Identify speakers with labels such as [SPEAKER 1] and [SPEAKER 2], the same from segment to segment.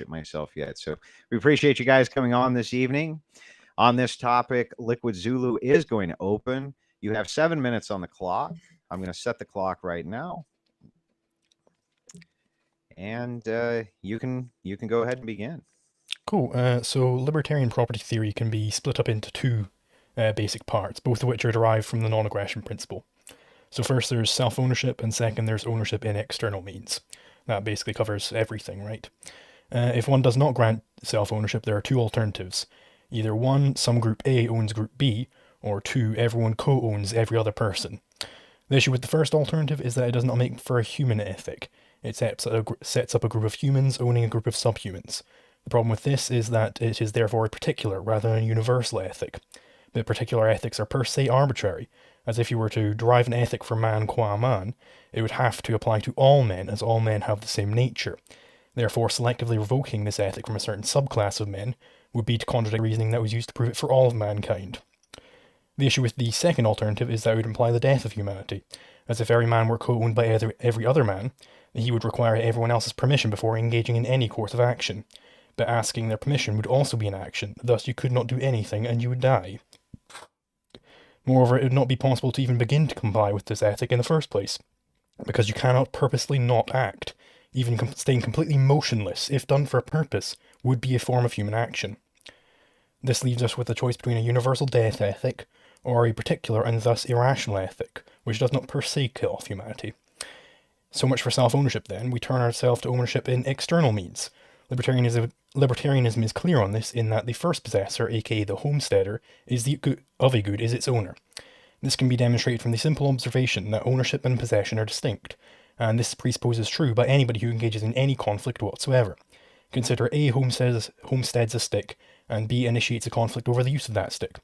[SPEAKER 1] it myself yet. So we appreciate you guys coming on this evening. On this topic, Liquid Zulu is going to open. You have 7 minutes on the clock. I'm going to set the clock right now. And you can go ahead and begin.
[SPEAKER 2] Cool. So libertarian property theory can be split up into two basic parts, both of which are derived from the non-aggression principle. So first there's self-ownership, and second there's ownership in external means. That basically covers everything, right? If one does not grant self-ownership, there are two alternatives. Either one, some group A owns group B, or two, everyone co-owns every other person. The issue with the first alternative is that it does not make for a human ethic. It sets up a group of humans owning a group of subhumans. The problem with this is that it is therefore a particular rather than a universal ethic. But particular ethics are per se arbitrary, as if you were to derive an ethic for man qua man, it would have to apply to all men, as all men have the same nature. Therefore, selectively revoking this ethic from a certain subclass of men would be to contradict reasoning that was used to prove it for all of mankind. The issue with the second alternative is that it would imply the death of humanity, as if every man were co-owned by every other man, he would require everyone else's permission before engaging in any course of action. But asking their permission would also be an action, thus you could not do anything and you would die. Moreover, it would not be possible to even begin to comply with this ethic in the first place, because you cannot purposely not act. Even staying completely motionless, if done for a purpose, would be a form of human action. This leaves us with a choice between a universal death ethic, or a particular and thus irrational ethic, which does not per se kill off humanity. So much for self-ownership then. We turn ourselves to ownership in external means. Libertarianism is clear on this in that the first possessor, aka the homesteader, is its owner. This can be demonstrated from the simple observation that ownership and possession are distinct, and this presupposes true by anybody who engages in any conflict whatsoever. Consider A homesteads a stick, and B initiates a conflict over the use of that stick.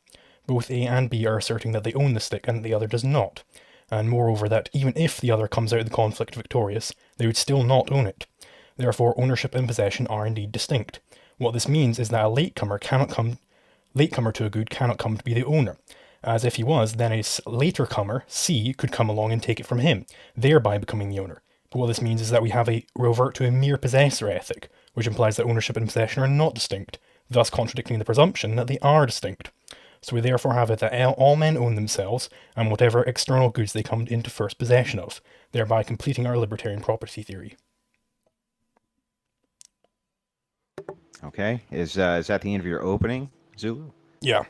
[SPEAKER 2] Both A and B are asserting that they own the stick and the other does not, and moreover that even if the other comes out of the conflict victorious, they would still not own it. Therefore, ownership and possession are indeed distinct. What this means is that a latecomer to a good cannot come to be the owner, as if he was, then a later comer, C, could come along and take it from him, thereby becoming the owner. But what this means is that we have a revert to a mere possessor ethic, which implies that ownership and possession are not distinct, thus contradicting the presumption that they are distinct. So we therefore have it that all men own themselves and whatever external goods they come into first possession of, thereby completing our libertarian property theory.
[SPEAKER 1] Okay, is that the end of your opening, Zulu?
[SPEAKER 2] Yeah.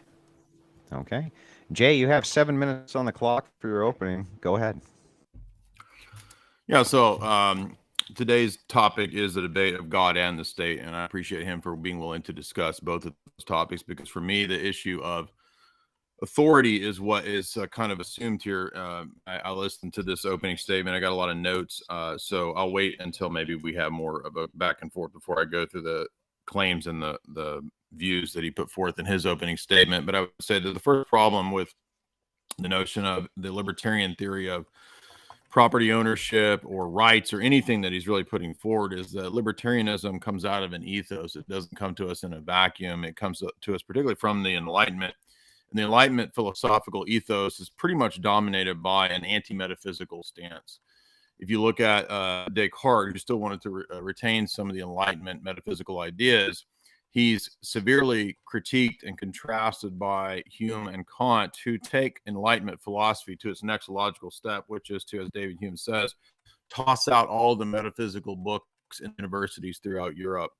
[SPEAKER 1] Okay. Jay, you have 7 minutes on the clock for your opening. Go ahead.
[SPEAKER 3] Yeah, so today's topic is the debate of God and the state, and I appreciate him for being willing to discuss both of those topics, because for me, the issue of authority is what is kind of assumed here. I listened to this opening statement. I got a lot of notes, so I'll wait until maybe we have more of a back and forth before I go through the claims and the views that he put forth in his opening statement. But I would say that the first problem with the notion of the libertarian theory of property ownership or rights or anything that he's really putting forward is that libertarianism comes out of an ethos. It doesn't come to us in a vacuum. It comes to us particularly from the Enlightenment. And the Enlightenment philosophical ethos is pretty much dominated by an anti-metaphysical stance. If you look at Descartes, who still wanted to retain some of the Enlightenment metaphysical ideas, he's severely critiqued and contrasted by Hume and Kant, who take Enlightenment philosophy to its next logical step, which is to, as David Hume says, toss out all the metaphysical books in universities throughout Europe.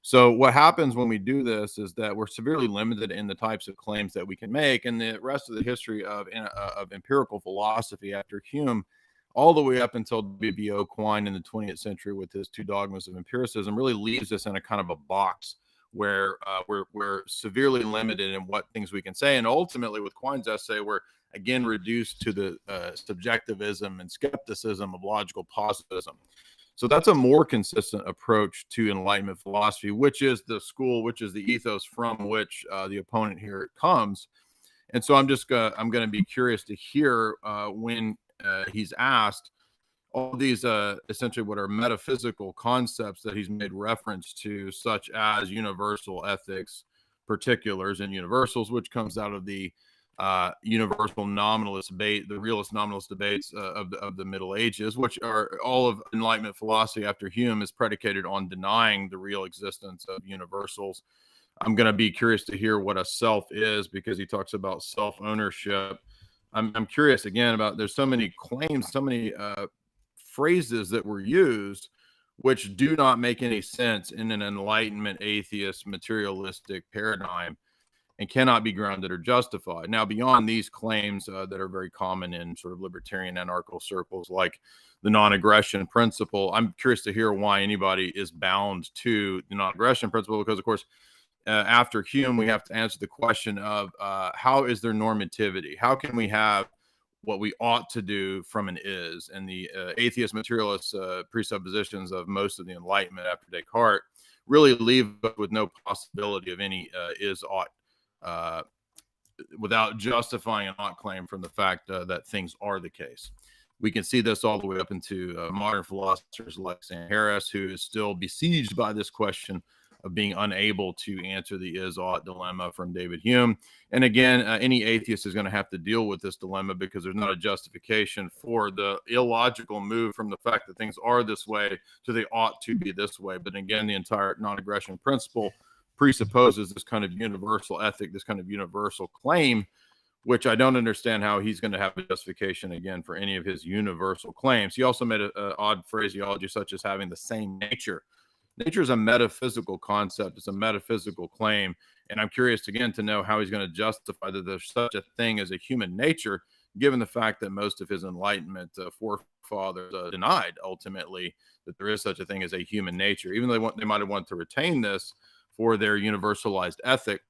[SPEAKER 3] So what happens when we do this is that we're severely limited in the types of claims that we can make, and the rest of the history of empirical philosophy after Hume, all the way up until W.B.O. Quine in the 20th century with his two dogmas of empiricism, really leaves us in a kind of a box where we're severely limited in what things we can say. And ultimately, with Quine's essay, we're again reduced to the subjectivism and skepticism of logical positivism. So that's a more consistent approach to Enlightenment philosophy, which is the school, which is the ethos from which the opponent here comes. And so I'm going to be curious to hear when he's asked all these essentially what are metaphysical concepts that he's made reference to, such as universal ethics, particulars, and universals, which comes out of the universal nominalist debate, the realist nominalist debates of the Middle Ages, which are all of Enlightenment philosophy after Hume is predicated on denying the real existence of universals. I'm going to be curious to hear what a self is, because he talks about self-ownership. I'm curious again about, there's so many claims, so many phrases that were used which do not make any sense in an Enlightenment atheist materialistic paradigm and cannot be grounded or justified. Now, beyond these claims that are very common in sort of libertarian anarcho circles, like the non-aggression principle, I'm curious to hear why anybody is bound to the non-aggression principle, because, of course, after Hume, we have to answer the question of how is there normativity? How can we have what we ought to do from an is? And the atheist materialist presuppositions of most of the Enlightenment after Descartes really leave us with no possibility of any is ought without justifying an ought claim from the fact that things are the case. We can see this all the way up into modern philosophers like Sam Harris, who is still besieged by this question of being unable to answer the is-ought dilemma from David Hume. And again, any atheist is going to have to deal with this dilemma, because there's not a justification for the illogical move from the fact that things are this way to they ought to be this way. But again, the entire non-aggression principle presupposes this kind of universal ethic, this kind of universal claim, which I don't understand how he's going to have a justification again for any of his universal claims. He also made an odd phraseology such as having the same nature. Nature is a metaphysical concept. It's a metaphysical claim. And I'm curious, again, to know how he's going to justify that there's such a thing as a human nature, given the fact that most of his Enlightenment forefathers denied, ultimately, that there is such a thing as a human nature. Even though they might have wanted to retain this for their universalized ethic,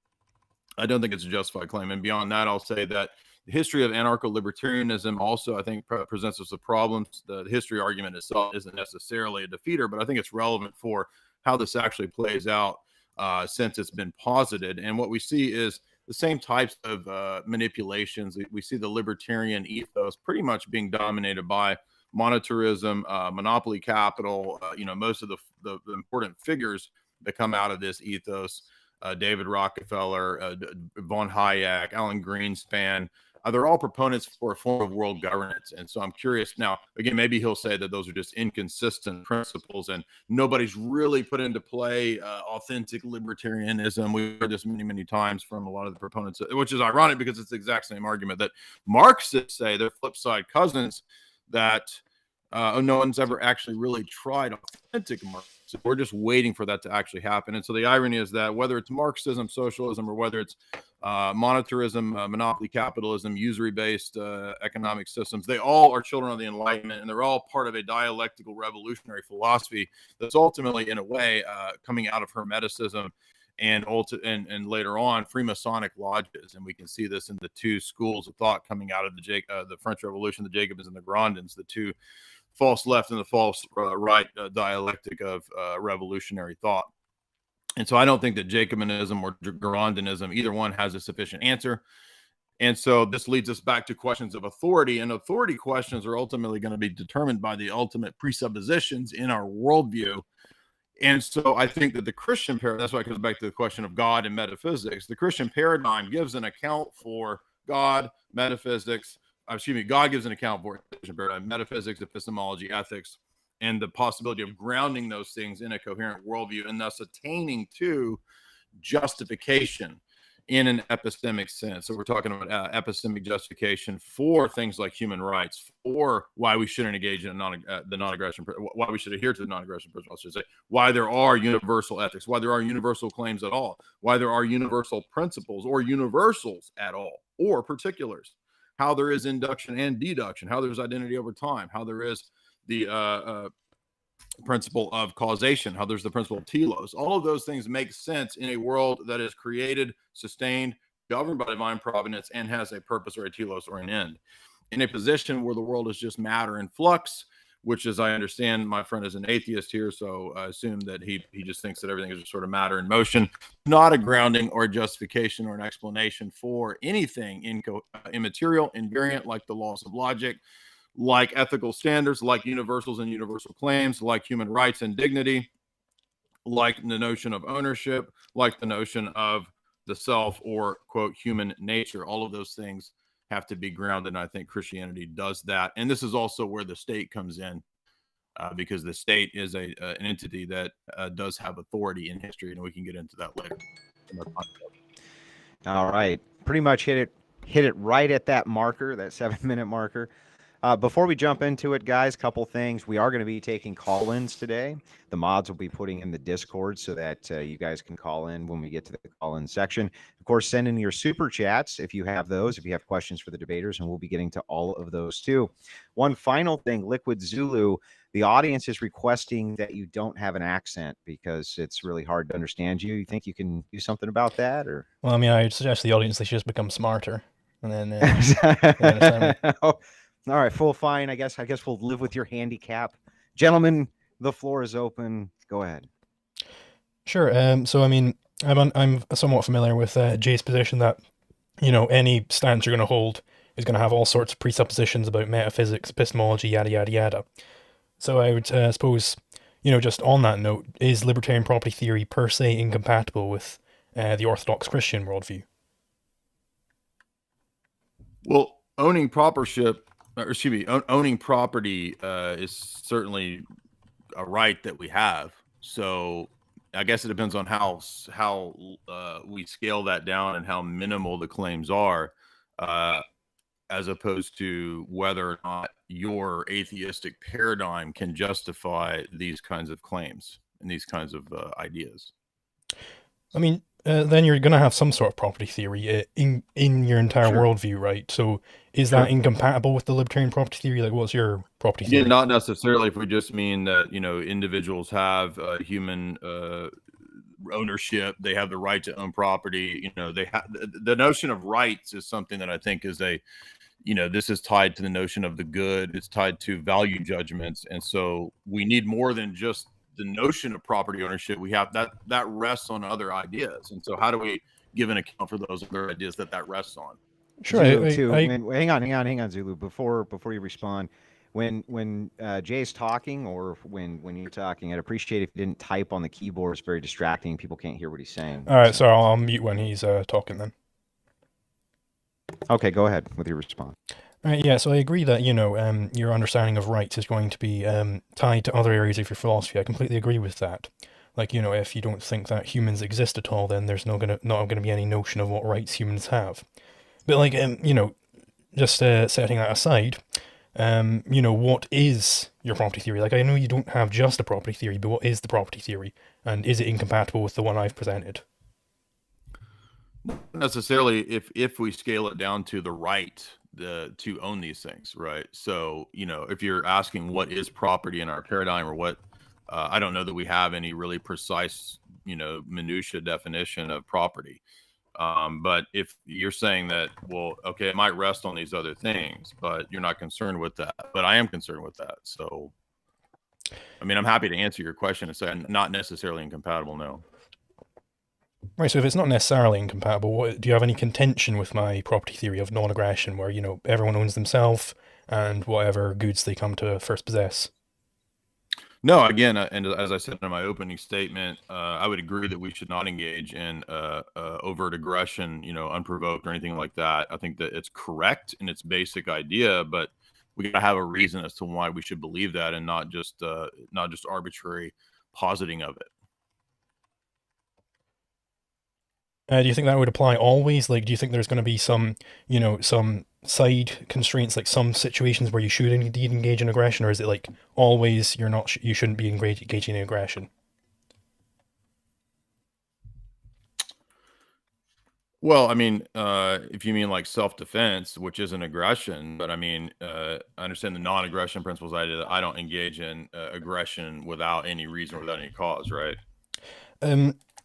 [SPEAKER 3] I don't think it's a justified claim. And beyond that, I'll say that the history of anarcho-libertarianism also, I think, presents us with problems. The history argument itself isn't necessarily a defeater, but I think it's relevant for how this actually plays out since it's been posited. And what we see is the same types of manipulations. We see the libertarian ethos pretty much being dominated by monetarism, monopoly capital. Most of the important figures that come out of this ethos, David Rockefeller, von Hayek, Alan Greenspan, they're all proponents for a form of world governance. And so I'm curious now, again, maybe he'll say that those are just inconsistent principles and nobody's really put into play authentic libertarianism. We've heard this many, many times from a lot of the proponents, which is ironic because it's the exact same argument that Marxists say, they're flip side cousins, that no one's ever actually really tried authentic Marxism. We're just waiting for that to actually happen. And so the irony is that whether it's Marxism, socialism, or whether it's monetarism, monopoly capitalism, usury-based economic systems, they all are children of the Enlightenment, and they're all part of a dialectical revolutionary philosophy that's ultimately, in a way, coming out of Hermeticism and later on Freemasonic lodges. And we can see this in the two schools of thought coming out of the French Revolution, the Jacobins and the Girondins, the two false left and the false right dialectic of revolutionary thought. And so I don't think that Jacobinism or Girondinism, either one, has a sufficient answer. And so this leads us back to questions of authority, and authority questions are ultimately going to be determined by the ultimate presuppositions in our worldview. And so I think that the Christian paradigm, that's why it comes back to the question of God and metaphysics. The Christian paradigm gives an account for God, metaphysics, God gives an account for Christian paradigm, metaphysics, epistemology, ethics, and the possibility of grounding those things in a coherent worldview and thus attaining to justification in an epistemic sense. So we're talking about epistemic justification for things like human rights, for why we shouldn't engage in the non-aggression, why we should adhere to the non-aggression principle, I should say, why there are universal ethics, why there are universal claims at all, why there are universal principles or universals at all, or particulars, how there is induction and deduction, how there's identity over time, how there is the principle of causation, how there's the principle of telos. All of those things make sense in a world that is created, sustained, governed by divine providence, and has a purpose or a telos or an end. In a position where the world is just matter in flux, which, as I understand, my friend is an atheist here, so I assume that he just thinks that everything is just sort of matter in motion, not a grounding or a justification or an explanation for anything immaterial, invariant, like the laws of logic, like ethical standards, like universals and universal claims, like human rights and dignity, like the notion of ownership, like the notion of the self or quote human nature. All of those things have to be grounded, and I think Christianity does that. And this is also where the state comes in, because the state is an entity that does have authority in history, and we can get into that later.
[SPEAKER 1] All right, pretty much hit it right at that marker, that 7-minute marker. Before we jump into it, guys, couple things. We are going to be taking call-ins today. The mods will be putting in the Discord so that you guys can call in when we get to the call-in section. Of course, send in your super chats if you have those, if you have questions for the debaters, and we'll be getting to all of those too. One final thing, Liquid Zulu, the audience is requesting that you don't have an accent because it's really hard to understand you. You think you can do something about that? Or
[SPEAKER 2] Well, I mean, I'd suggest the audience they should just become smarter, and then they understand me.
[SPEAKER 1] All right, full fine. I guess we'll live with your handicap. Gentlemen, the floor is open. Go ahead.
[SPEAKER 2] Sure. So I mean, I'm somewhat familiar with Jay's position that, you know, any stance you're going to hold is going to have all sorts of presuppositions about metaphysics, epistemology, yada yada yada. So I would suppose, you know, just on that note, is libertarian property theory per se incompatible with the Orthodox Christian worldview?
[SPEAKER 3] Well, owning property is certainly a right that we have. So I guess it depends on how we scale that down and how minimal the claims are, as opposed to whether or not your atheistic paradigm can justify these kinds of claims and these kinds of ideas.
[SPEAKER 2] I mean, then you're going to have some sort of property theory in your entire
[SPEAKER 3] Sure.
[SPEAKER 2] worldview, right? So is
[SPEAKER 3] Sure.
[SPEAKER 2] that incompatible with the libertarian property theory? Like, what's your property theory?
[SPEAKER 3] Yeah, not necessarily. If we just mean that, you know, individuals have human ownership, they have the right to own property. You know, they have the notion of rights is something that I think is this is tied to the notion of the good. It's tied to value judgments, and so we need more than just the notion of property ownership. We have that rests on other ideas, and so how do we give an account for those other ideas that rests on?
[SPEAKER 2] Sure.
[SPEAKER 1] Hang on, Zulu. Before you respond, when Jay's talking or when you're talking, I'd appreciate if you didn't type on the keyboard. It's very distracting. People can't hear what he's saying.
[SPEAKER 2] All right, so I'll mute when he's talking then.
[SPEAKER 1] Okay, go ahead with your response.
[SPEAKER 2] Yeah, so I agree that, you know, your understanding of rights is going to be tied to other areas of your philosophy. I completely agree with that. Like, you know, if you don't think that humans exist at all, then there's not gonna be any notion of what rights humans have. But like, you know, just setting that aside, you know, what is your property theory? Like, I know you don't have just a property theory, but what is the property theory, and is it incompatible with the one I've presented?
[SPEAKER 3] Not necessarily, if we scale it down to the right to own these things, right? So, you know, if you're asking what is property in our paradigm or what, I don't know that we have any really precise, you know, minutia definition of property. But if you're saying that, well, okay, it might rest on these other things, but you're not concerned with that. But I am concerned with that. So, I mean, I'm happy to answer your question and say not necessarily incompatible, no.
[SPEAKER 2] Right, so if it's not necessarily incompatible, do you have any contention with my property theory of non-aggression, where, you know, everyone owns themselves and whatever goods they come to first possess?
[SPEAKER 3] No, again, and as I said in my opening statement, I would agree that we should not engage in overt aggression, you know, unprovoked or anything like that. I think that it's correct in its basic idea, but we got to have a reason as to why we should believe that, and not just arbitrary positing of it.
[SPEAKER 2] Do you think that would apply always? Like, do you think there's going to be some, you know, some side constraints, like some situations where you should indeed engage in aggression, or is it like always you shouldn't be engaging in aggression?
[SPEAKER 3] Well, I mean, if you mean like self-defense, which isn't aggression, but I mean, I understand the non-aggression principles. I don't engage in aggression without any reason, without any cause, right?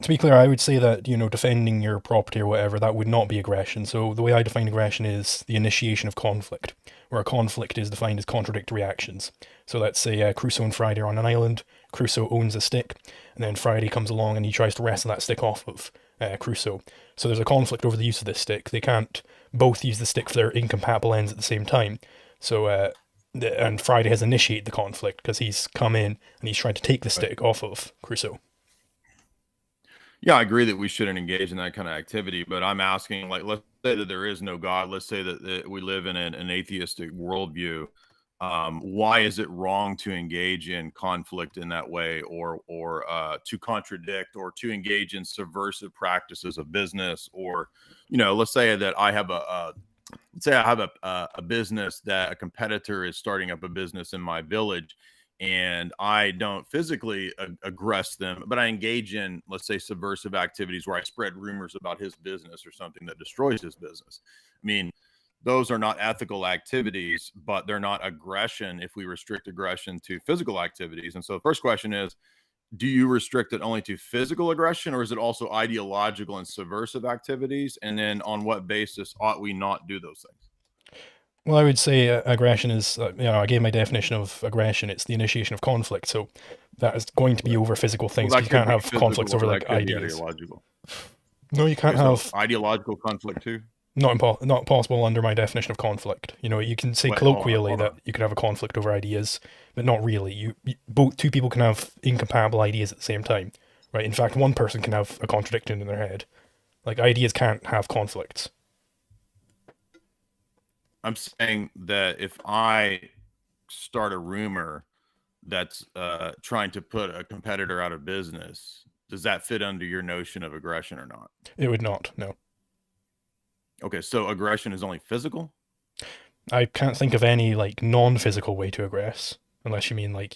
[SPEAKER 2] To be clear, I would say that, you know, defending your property or whatever, that would not be aggression. So the way I define aggression is the initiation of conflict, where a conflict is defined as contradictory actions. So let's say Crusoe and Friday are on an island, Crusoe owns a stick, and then Friday comes along and he tries to wrestle that stick off of Crusoe. So there's a conflict over the use of this stick. They can't both use the stick for their incompatible ends at the same time. So, and Friday has initiated the conflict because he's come in and he's trying to take the stick off of Crusoe.
[SPEAKER 3] Yeah, I agree that we shouldn't engage in that kind of activity, but I'm asking, like, let's say that there is no God. Let's say that we live in an atheistic worldview. Why is it wrong to engage in conflict in that way, or to contradict, or to engage in subversive practices of business, or let's say that I have let's say I have a business that a competitor is starting up a business in my village, and I don't physically aggress them, but I engage in, let's say, subversive activities where I spread rumors about his business or something that destroys his business. I mean, those are not ethical activities, but they're not aggression if we restrict aggression to physical activities. And so the first question is, do you restrict it only to physical aggression, or is it also ideological and subversive activities? And then on what basis ought we not do those things?
[SPEAKER 2] Well, I would say aggression is, I gave my definition of aggression. It's the initiation of conflict. So that is going to be over physical things.
[SPEAKER 3] Well,
[SPEAKER 2] You
[SPEAKER 3] that could
[SPEAKER 2] can't
[SPEAKER 3] be
[SPEAKER 2] have conflicts
[SPEAKER 3] physical,
[SPEAKER 2] over
[SPEAKER 3] or that
[SPEAKER 2] like
[SPEAKER 3] could be
[SPEAKER 2] ideas.
[SPEAKER 3] ideological.
[SPEAKER 2] No, you can't
[SPEAKER 3] Okay, so
[SPEAKER 2] have
[SPEAKER 3] ideological conflict too.
[SPEAKER 2] not possible under my definition of conflict. You can say
[SPEAKER 3] Wait, hold on,
[SPEAKER 2] colloquially
[SPEAKER 3] hold
[SPEAKER 2] that
[SPEAKER 3] on.
[SPEAKER 2] you can have a conflict over ideas, but not really. Both two people can have incompatible ideas at the same time, right? In fact, one person can have a contradiction in their head. Like ideas can't have conflicts.
[SPEAKER 3] I'm saying that if I start a rumor that's trying to put a competitor out of business, does that fit under your notion of aggression or not?
[SPEAKER 2] It would not. No,
[SPEAKER 3] Okay, so aggression is only physical?
[SPEAKER 2] I can't think of any like non-physical way to aggress. Unless you mean like,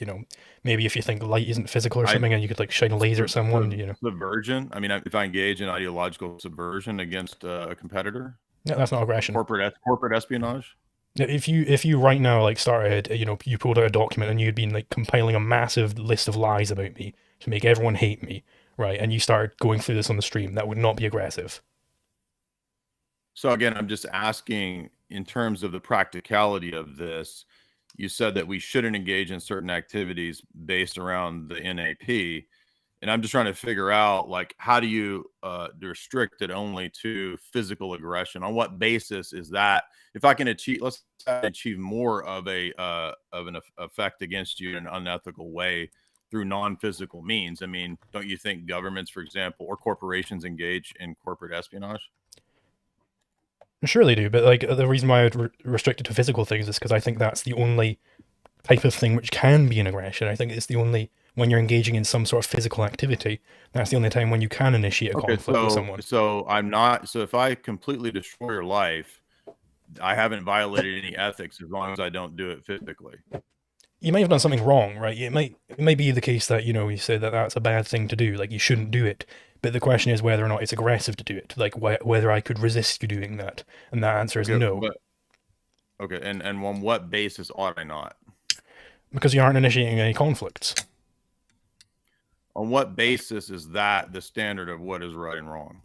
[SPEAKER 2] maybe if you think light isn't physical or
[SPEAKER 3] I
[SPEAKER 2] something and you could like shine a laser at someone.
[SPEAKER 3] Subversion. I mean, if I engage in ideological subversion against a competitor,
[SPEAKER 2] Yeah, that's not aggression.
[SPEAKER 3] corporate espionage.
[SPEAKER 2] Yeah, if you right now like started, you pulled out a document and you'd been like compiling a massive list of lies about me to make everyone hate me, right? And you started going through this on the stream, that would not be aggressive.
[SPEAKER 3] So again, I'm just asking in terms of the practicality of this. You said that we shouldn't engage in certain activities based around the NAP, and I'm just trying to figure out, like, how do you restrict it only to physical aggression? On what basis is that? If I can achieve, let's say I achieve more of an effect against you in an unethical way through non-physical means. I mean, don't you think governments, for example, or corporations engage in corporate espionage?
[SPEAKER 2] Sure they do, but like the reason why I would restrict it to physical things is because I think that's the only type of thing which can be an aggression. I think it's the only, when you're engaging in some sort of physical activity, that's the only time when you can initiate a
[SPEAKER 3] Okay,
[SPEAKER 2] conflict with someone.
[SPEAKER 3] so I'm not. So if I completely destroy your life, I haven't violated any ethics as long as I don't do it physically.
[SPEAKER 2] You might have done something wrong, right? It might be the case that, you say that that's a bad thing to do, like you shouldn't do it. But the question is whether or not it's aggressive to do it, like whether I could resist you doing that. And that answer is
[SPEAKER 3] Okay,
[SPEAKER 2] no.
[SPEAKER 3] Okay, and on what basis ought I not?
[SPEAKER 2] Because you aren't initiating any conflicts.
[SPEAKER 3] On what basis is that the standard of what is right and wrong?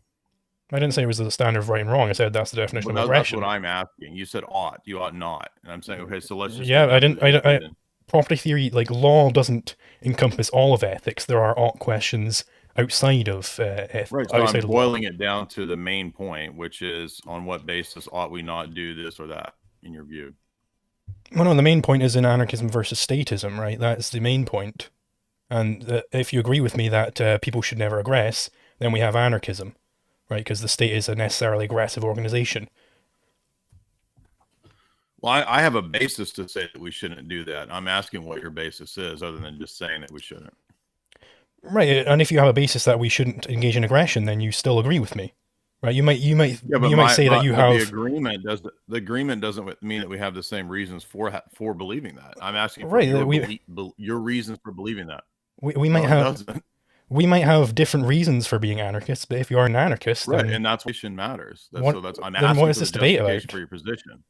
[SPEAKER 2] I didn't say it was the standard of right and wrong. I said that's the definition
[SPEAKER 3] Well,
[SPEAKER 2] of
[SPEAKER 3] that's
[SPEAKER 2] aggression.
[SPEAKER 3] what I'm asking. You said ought, you ought not, and I'm saying, okay, so let's just
[SPEAKER 2] Yeah, I didn't. Property theory, like law, doesn't encompass all of ethics. There are ought questions outside of ethics.
[SPEAKER 3] Right, so I'm boiling it down to the main point, which is on what basis ought we not do this or that, in your view?
[SPEAKER 2] Well, no, the main point is in anarchism versus statism, right? That's the main point. And if you agree with me that people should never aggress, then we have anarchism, right? Because the state is a necessarily aggressive organization.
[SPEAKER 3] Well, I have a basis to say that we shouldn't do that. I'm asking what your basis is, other than just saying that we shouldn't.
[SPEAKER 2] Right, and if you have a basis that we shouldn't engage in aggression, then you still agree with me, right? You might say that you have
[SPEAKER 3] the agreement doesn't mean that we have the same reasons for believing that. I'm asking for
[SPEAKER 2] right.
[SPEAKER 3] your reasons for believing that.
[SPEAKER 2] We might have different reasons for being anarchists, but if you are an anarchist,
[SPEAKER 3] right,
[SPEAKER 2] then
[SPEAKER 3] and that's what matters. I'm
[SPEAKER 2] then
[SPEAKER 3] asking
[SPEAKER 2] what is
[SPEAKER 3] for
[SPEAKER 2] this
[SPEAKER 3] the
[SPEAKER 2] debate about?
[SPEAKER 3] justification for your position.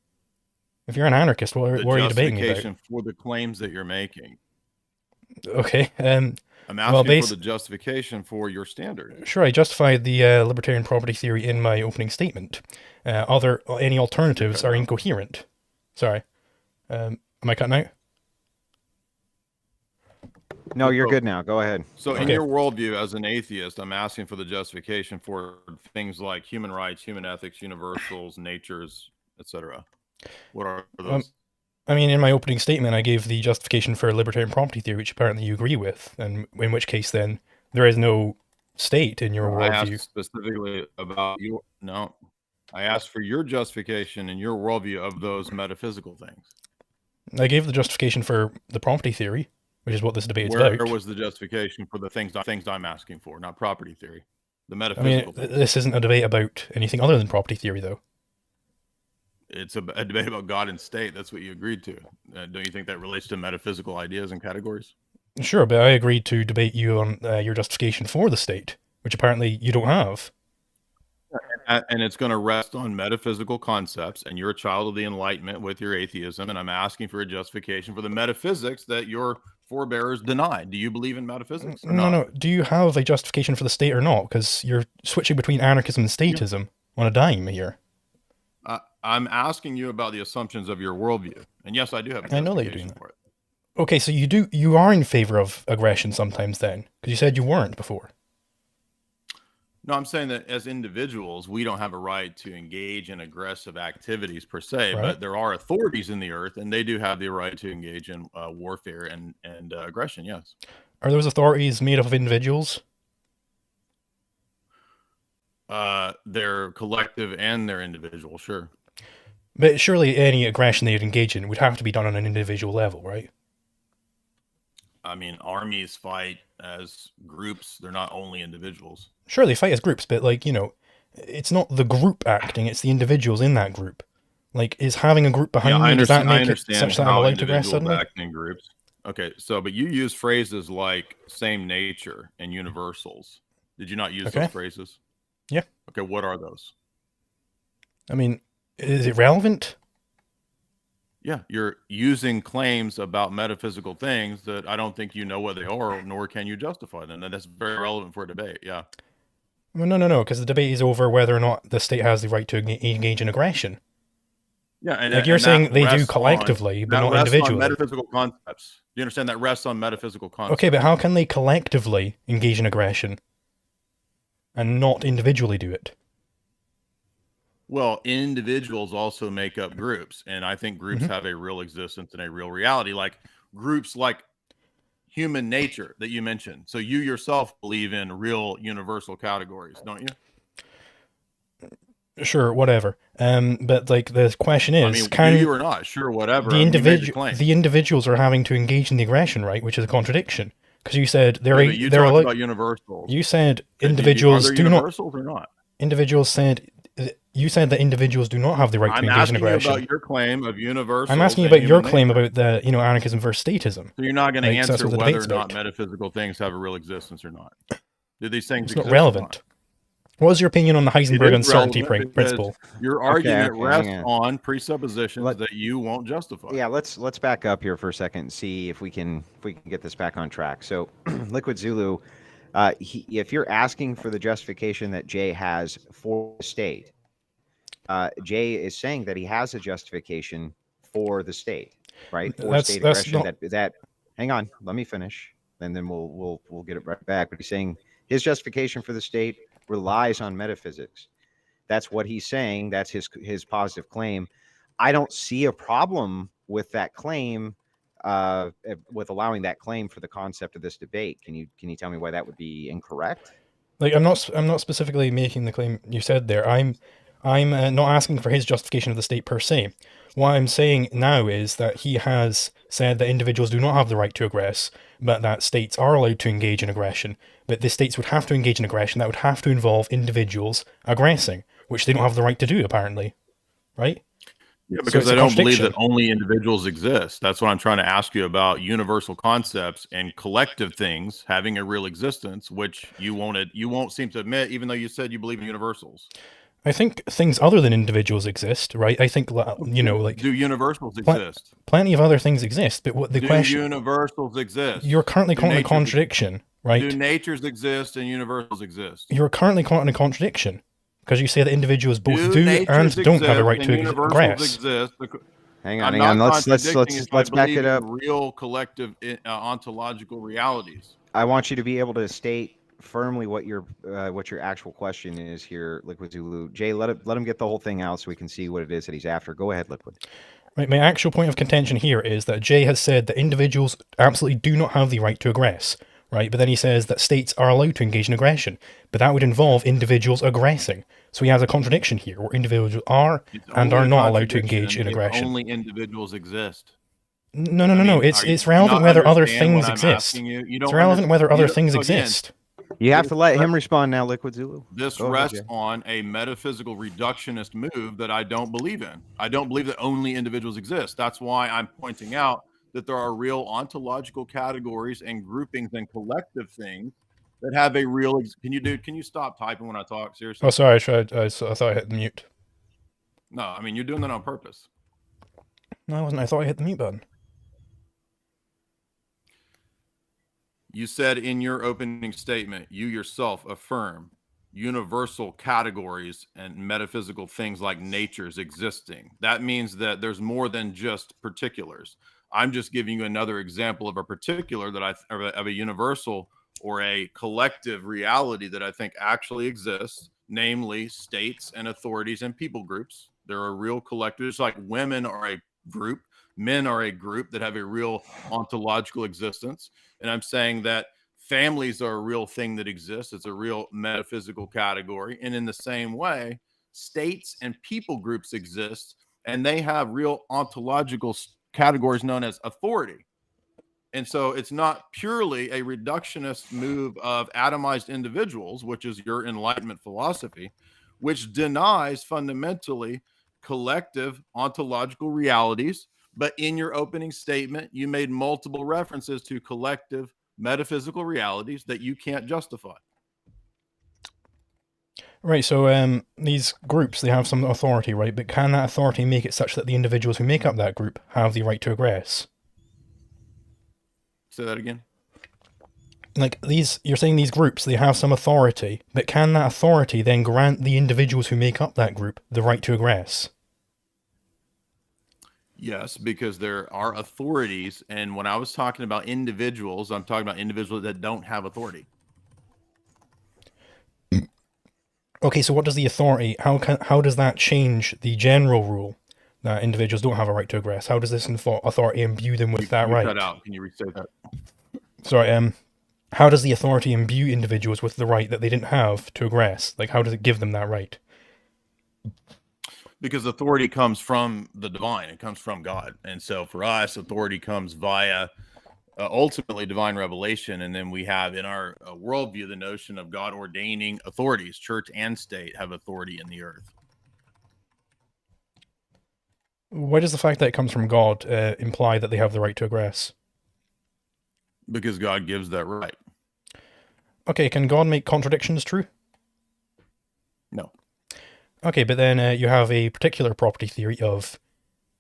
[SPEAKER 2] If you're an anarchist, what are you debating about?
[SPEAKER 3] Justification for the claims that you're making.
[SPEAKER 2] Okay.
[SPEAKER 3] I'm asking for the justification for your standard.
[SPEAKER 2] Sure, I justified the libertarian property theory in my opening statement. Any alternatives are incoherent. Sorry. Am I cutting out?
[SPEAKER 1] No, you're good now. Go ahead.
[SPEAKER 3] So in your worldview as an atheist, I'm asking for the justification for things like human rights, human ethics, universals, natures, etc. What are those?
[SPEAKER 2] I mean, in my opening statement, I gave the justification for libertarian property theory, which apparently you agree with, and in which case then there is no state in your
[SPEAKER 3] I asked
[SPEAKER 2] worldview.
[SPEAKER 3] specifically about you. No, I asked for your justification and your worldview of those metaphysical things.
[SPEAKER 2] I gave the justification for the property theory, which is what this debate is
[SPEAKER 3] Where
[SPEAKER 2] about.
[SPEAKER 3] was the justification for the things I'm asking for, not property theory? The
[SPEAKER 2] I
[SPEAKER 3] metaphysical
[SPEAKER 2] mean,
[SPEAKER 3] things.
[SPEAKER 2] this isn't a debate about anything other than property theory, though.
[SPEAKER 3] It's a debate about God and state. That's what you agreed to. Don't you think that relates to metaphysical ideas and categories?
[SPEAKER 2] Sure, but I agreed to debate you on your justification for the state, which apparently you don't have.
[SPEAKER 3] And it's going to rest on metaphysical concepts, and you're a child of the Enlightenment with your atheism, and I'm asking for a justification for the metaphysics that your forebears denied. Do you believe in metaphysics or not?
[SPEAKER 2] No. Do you have a justification for the state or not? Because you're switching between anarchism and statism on a dime here.
[SPEAKER 3] I'm asking you about the assumptions of your worldview, and yes, I do have a justification
[SPEAKER 2] I know that you're doing that.
[SPEAKER 3] for it.
[SPEAKER 2] Okay, so you are in favor of aggression sometimes then, because you said you weren't before.
[SPEAKER 3] No, I'm saying that as individuals, we don't have a right to engage in aggressive activities per se,
[SPEAKER 2] Right.
[SPEAKER 3] but there are authorities in the earth, and they do have the right to engage in warfare and aggression. Yes.
[SPEAKER 2] Are those authorities made up of individuals?
[SPEAKER 3] They're collective and they're individual, sure.
[SPEAKER 2] But surely any aggression they'd engage in would have to be done on an individual level, right?
[SPEAKER 3] I mean, armies fight as groups. They're not only individuals.
[SPEAKER 2] Sure, they fight as groups, but it's not the group acting, it's the individuals in that group. Like, is having a group behind me, does that make it such that I'm allowed to aggress suddenly?
[SPEAKER 3] Act in groups. Okay, but you use phrases like same nature and universals. Did you not use those phrases?
[SPEAKER 2] Yeah.
[SPEAKER 3] Okay, what are those?
[SPEAKER 2] I mean, is it relevant?
[SPEAKER 3] Yeah, you're using claims about metaphysical things that I don't think you know what they are, nor can you justify them. And that's very relevant for a debate, yeah.
[SPEAKER 2] Well, no, because the debate is over whether or not the state has the right to engage in aggression.
[SPEAKER 3] Yeah, and
[SPEAKER 2] like you're saying they do collectively, but not individually.
[SPEAKER 3] On metaphysical concepts. Do you understand that rests on metaphysical concepts?
[SPEAKER 2] Okay, but how can they collectively engage in aggression and not individually do it?
[SPEAKER 3] Well, individuals also make up groups, and I think groups have a real existence and a real reality, like groups like human nature that you mentioned. So you yourself believe in real universal categories, don't you?
[SPEAKER 2] Sure, whatever. But like the question is,
[SPEAKER 3] I mean, can you or not? Sure, whatever.
[SPEAKER 2] The individuals are having to engage in the aggression, right? Which is a contradiction, because you said they're
[SPEAKER 3] talked about universals.
[SPEAKER 2] You said individuals do not.
[SPEAKER 3] Universals or not?
[SPEAKER 2] Individuals said. You said that individuals do not have the right to engage in aggression.
[SPEAKER 3] I'm asking you about your claim of universal.
[SPEAKER 2] I'm asking you about your claim about the anarchism versus statism.
[SPEAKER 3] So you're not going to answer whether or not metaphysical things have a real existence or not. Do these things exist?
[SPEAKER 2] It's not relevant. What is your opinion on the Heisenberg uncertainty principle?
[SPEAKER 3] Your argument rests on presuppositions that you won't justify.
[SPEAKER 1] Yeah, let's back up here for a second and see if we can get this back on track. So, Liquid Zulu, if you're asking for the justification that Jay has for the state, Jay is saying that he has a justification for the state, right? For state aggression. That hang on, let me finish, and then we'll get it right back. But he's saying his justification for the state relies on metaphysics. That's what he's saying. That's his positive claim. I don't see a problem with that claim, with allowing that claim for the concept of this debate. Can you tell me why that would be incorrect?
[SPEAKER 2] Like I'm not specifically making the claim you said there. I'm not asking for his justification of the state per se. What I'm saying now is that he has said that individuals do not have the right to aggress, but that states are allowed to engage in aggression. But the states would have to engage in aggression that would have to involve individuals aggressing, which they don't have the right to do, apparently. Right?
[SPEAKER 3] Yeah, because I don't believe that only individuals exist. That's what I'm trying to ask you about universal concepts and collective things having a real existence, which you won't seem to admit, even though you said you believe in universals.
[SPEAKER 2] I think things other than individuals exist, right? I think, like...
[SPEAKER 3] Do universals exist?
[SPEAKER 2] Plenty of other things exist, but what the question...
[SPEAKER 3] Do universals exist?
[SPEAKER 2] You're currently caught in a contradiction, right?
[SPEAKER 3] Do natures exist and universals exist?
[SPEAKER 2] You're currently caught in a contradiction, because you say that individuals both do and don't have a right to aggress.
[SPEAKER 1] Hang on. Let's back it up.
[SPEAKER 3] Real collective ontological realities.
[SPEAKER 1] I want you to be able to state firmly what your actual question is here, Liquid Zulu. Jay, let him get the whole thing out so we can see what it is that he's after. Go ahead, Liquid.
[SPEAKER 2] Right, my actual point of contention here is that Jay has said that individuals absolutely do not have the right to aggress, right? But then he says that states are allowed to engage in aggression, but that would involve individuals aggressing. So he has a contradiction here, where individuals are and are not allowed to engage in aggression.
[SPEAKER 3] Only individuals exist.
[SPEAKER 2] No. It's relevant whether other things exist. It's relevant whether other things exist.
[SPEAKER 1] You have to let him respond now, Liquid Zulu.
[SPEAKER 3] This rests on a metaphysical reductionist move that I don't believe in. I don't believe that only individuals exist. That's why I'm pointing out that there are real ontological categories and groupings and collective things that have a real. Can you stop typing when I talk? Seriously?
[SPEAKER 2] Oh, sorry. I thought I hit the mute.
[SPEAKER 3] No, I mean, you're doing that on purpose.
[SPEAKER 2] No, I wasn't. I thought I hit the mute button.
[SPEAKER 3] You said in your opening statement, you yourself affirm universal categories and metaphysical things like nature's existing. That means that there's more than just particulars. I'm just giving you another example of a particular of a universal or a collective reality that I think actually exists, namely states and authorities and people groups. There are real collectives, like women are a group, men are a group that have a real ontological existence. And I'm saying that families are a real thing that exists. It's a real metaphysical category. And in the same way, states and people groups exist, and they have real ontological categories known as authority. And so it's not purely a reductionist move of atomized individuals, which is your Enlightenment philosophy, which denies fundamentally collective ontological realities. But in your opening statement, you made multiple references to collective metaphysical realities that you can't justify.
[SPEAKER 2] Right, so these groups, they have some authority, right? But can that authority make it such that the individuals who make up that group have the right to aggress?
[SPEAKER 3] Say that again.
[SPEAKER 2] Like, you're saying these groups, they have some authority, but can that authority then grant the individuals who make up that group the right to aggress?
[SPEAKER 3] Yes, because there are authorities. And when I was talking about individuals, I'm talking about individuals that don't have authority.
[SPEAKER 2] Okay, so what does the authority, how does that change the general rule that individuals don't have a right to aggress? How does this authority imbue them with that right?
[SPEAKER 3] Cut out. Can you restate that?
[SPEAKER 2] Sorry, how does the authority imbue individuals with the right that they didn't have to aggress? Like, how does it give them that right?
[SPEAKER 3] Because authority comes from the divine. It comes from God. And so for us, authority comes via ultimately divine revelation. And then we have in our worldview the notion of God ordaining authorities. Church and state have authority in the earth.
[SPEAKER 2] Why does the fact that it comes from God imply that they have the right to aggress?
[SPEAKER 3] Because God gives that right.
[SPEAKER 2] Okay, can God make contradictions true?
[SPEAKER 3] No.
[SPEAKER 2] Okay, but then you have a particular property theory of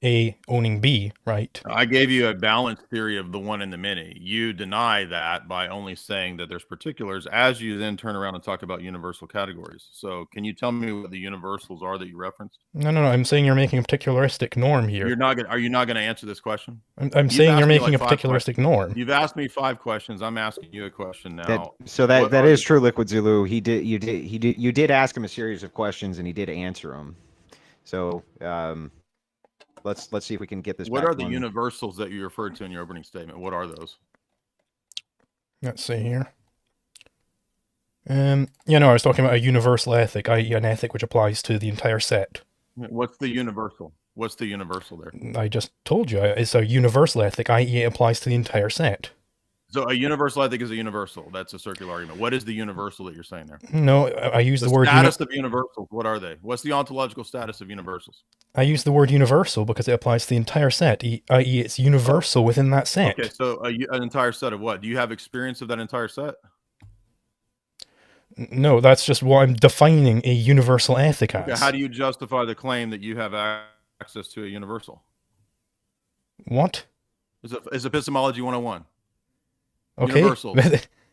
[SPEAKER 2] A owning B, right?
[SPEAKER 3] I gave you a balanced theory of the one and the many. You deny that by only saying that there's particulars, as you then turn around and talk about universal categories. So can you tell me what the universals are that you referenced?
[SPEAKER 2] No, I'm saying you're making a particularistic norm here.
[SPEAKER 3] Are you not going to answer this question?
[SPEAKER 2] I'm saying you're making a particularistic norm.
[SPEAKER 3] You've asked me 5 questions. I'm asking you a question now.
[SPEAKER 1] That is true, Liquid Zulu. You did ask him a series of questions and he did answer them. So let's see if we can get this.
[SPEAKER 3] What are the universals that you referred to in your opening statement? What are those?
[SPEAKER 2] Let's see here. I was talking about a universal ethic, i.e. an ethic which applies to the entire set.
[SPEAKER 3] What's the universal? What's the universal there?
[SPEAKER 2] I just told you. It's a universal ethic, i.e. it applies to the entire set.
[SPEAKER 3] So a universal ethic is a universal. That's a circular argument. What is the universal that you're saying there?
[SPEAKER 2] No, I use the word...
[SPEAKER 3] status of universals. What are they? What's the ontological status of universals?
[SPEAKER 2] I use the word universal because it applies to the entire set, i.e. it's universal within that set.
[SPEAKER 3] Okay, so an entire set of what? Do you have experience of that entire set?
[SPEAKER 2] No, that's just what I'm defining a universal ethic as.
[SPEAKER 3] Okay, how do you justify the claim that you have access to a universal?
[SPEAKER 2] What?
[SPEAKER 3] It's epistemology 101.
[SPEAKER 2] Okay,
[SPEAKER 3] universals.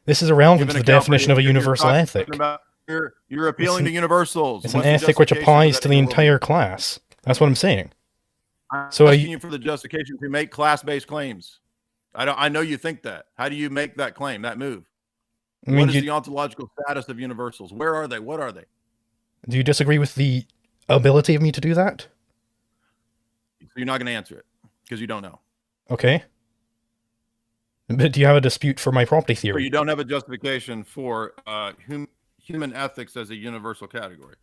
[SPEAKER 2] This is irrelevant to the definition of a universal ethic.
[SPEAKER 3] You're appealing to universals.
[SPEAKER 2] It's an ethic which applies to the entire class. That's what I'm saying.
[SPEAKER 3] I'm asking you for the justification to make class-based claims. I know you think that. How do you make that claim, that move? What is the ontological status of universals? Where are they? What are they?
[SPEAKER 2] Do you disagree with the ability of me to do that?
[SPEAKER 3] So you're not going to answer it because you don't know.
[SPEAKER 2] Okay. But do you have a dispute for my property
[SPEAKER 3] So
[SPEAKER 2] theory?
[SPEAKER 3] you don't have a justification for human ethics as a universal category.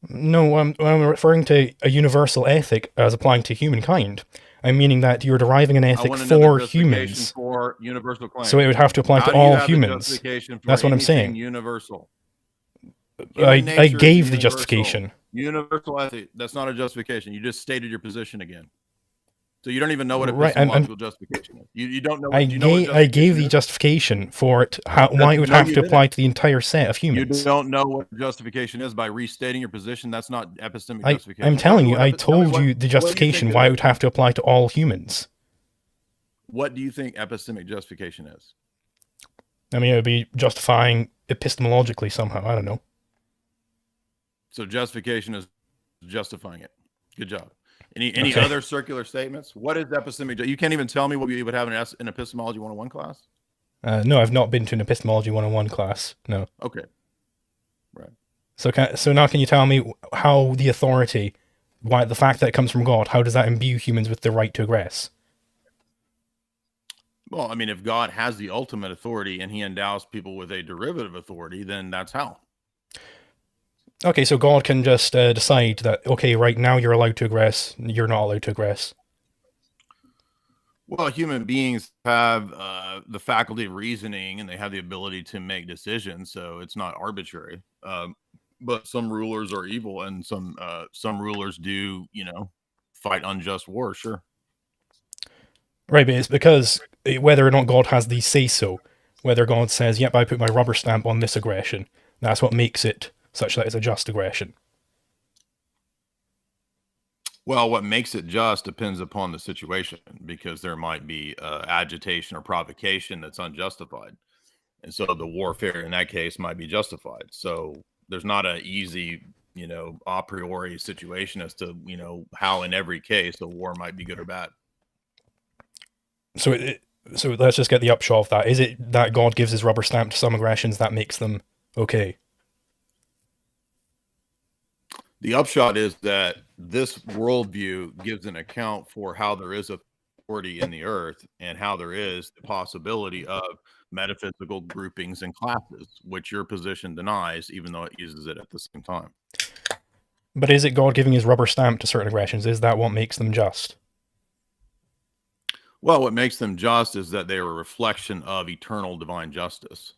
[SPEAKER 2] No, I'm referring to a universal ethic as applying to humankind. I'm meaning that you're deriving an
[SPEAKER 3] I
[SPEAKER 2] ethic
[SPEAKER 3] want to know the
[SPEAKER 2] for
[SPEAKER 3] justification
[SPEAKER 2] humans,
[SPEAKER 3] for universal claims.
[SPEAKER 2] so it would have to apply
[SPEAKER 3] How
[SPEAKER 2] to
[SPEAKER 3] do you
[SPEAKER 2] all
[SPEAKER 3] have the
[SPEAKER 2] humans.
[SPEAKER 3] justification for
[SPEAKER 2] That's what I'm
[SPEAKER 3] anything
[SPEAKER 2] saying.
[SPEAKER 3] universal?
[SPEAKER 2] I
[SPEAKER 3] Human nature is
[SPEAKER 2] gave the
[SPEAKER 3] universal.
[SPEAKER 2] justification.
[SPEAKER 3] Universal ethic. That's not a justification. You just stated your position again. So you don't even know what
[SPEAKER 2] Right,
[SPEAKER 3] epistemological justification is. You don't know.
[SPEAKER 2] I
[SPEAKER 3] Do you know what
[SPEAKER 2] I gave
[SPEAKER 3] justification
[SPEAKER 2] the
[SPEAKER 3] is?
[SPEAKER 2] justification for it, why it would
[SPEAKER 3] No,
[SPEAKER 2] have
[SPEAKER 3] you
[SPEAKER 2] to apply
[SPEAKER 3] didn't.
[SPEAKER 2] to the entire set of
[SPEAKER 3] You
[SPEAKER 2] humans.
[SPEAKER 3] don't know what justification is by restating your position. That's not epistemic
[SPEAKER 2] I'm
[SPEAKER 3] justification.
[SPEAKER 2] telling you, I
[SPEAKER 3] Tell me
[SPEAKER 2] told you the
[SPEAKER 3] what do you
[SPEAKER 2] justification
[SPEAKER 3] think
[SPEAKER 2] why
[SPEAKER 3] it
[SPEAKER 2] it
[SPEAKER 3] is?
[SPEAKER 2] would have to apply to all humans.
[SPEAKER 3] What do you think epistemic justification is?
[SPEAKER 2] I mean, it would be justifying epistemologically somehow. I don't know.
[SPEAKER 3] So justification is justifying it. Good job. Any
[SPEAKER 2] Okay.
[SPEAKER 3] other circular statements? What is epistemic? You can't even tell me what we would have in epistemology 101 class?
[SPEAKER 2] No, I've not been to an epistemology 101 class. No.
[SPEAKER 3] Okay. Right.
[SPEAKER 2] So now can you tell me how the authority, why the fact that it comes from God, how does that imbue humans with the right to aggress?
[SPEAKER 3] Well, I mean, if God has the ultimate authority and he endows people with a derivative authority, then that's how.
[SPEAKER 2] Okay, so God can just decide that, okay, right now you're allowed to aggress, you're not allowed to aggress.
[SPEAKER 3] Well, human beings have the faculty of reasoning and they have the ability to make decisions, so it's not arbitrary. But some rulers are evil, and some rulers do, fight unjust war. Sure.
[SPEAKER 2] Right, but it's because whether or not God has the say-so, whether God says, yep, I put my rubber stamp on this aggression, that's what makes it such that it's a just aggression.
[SPEAKER 3] Well, what makes it just depends upon the situation, because there might be agitation or provocation that's unjustified. And so the warfare in that case might be justified. So there's not an easy, a priori situation as to, how in every case a war might be good or bad.
[SPEAKER 2] So so let's just get the upshot of that. Is it that God gives his rubber stamp to some aggressions that makes them okay?
[SPEAKER 3] The upshot is that this worldview gives an account for how there is authority in the earth and how there is the possibility of metaphysical groupings and classes, which your position denies, even though it uses it at the same time.
[SPEAKER 2] But is it God giving his rubber stamp to certain aggressions? Is that what makes them just?
[SPEAKER 3] Well, what makes them just is that they are a reflection of eternal divine justice.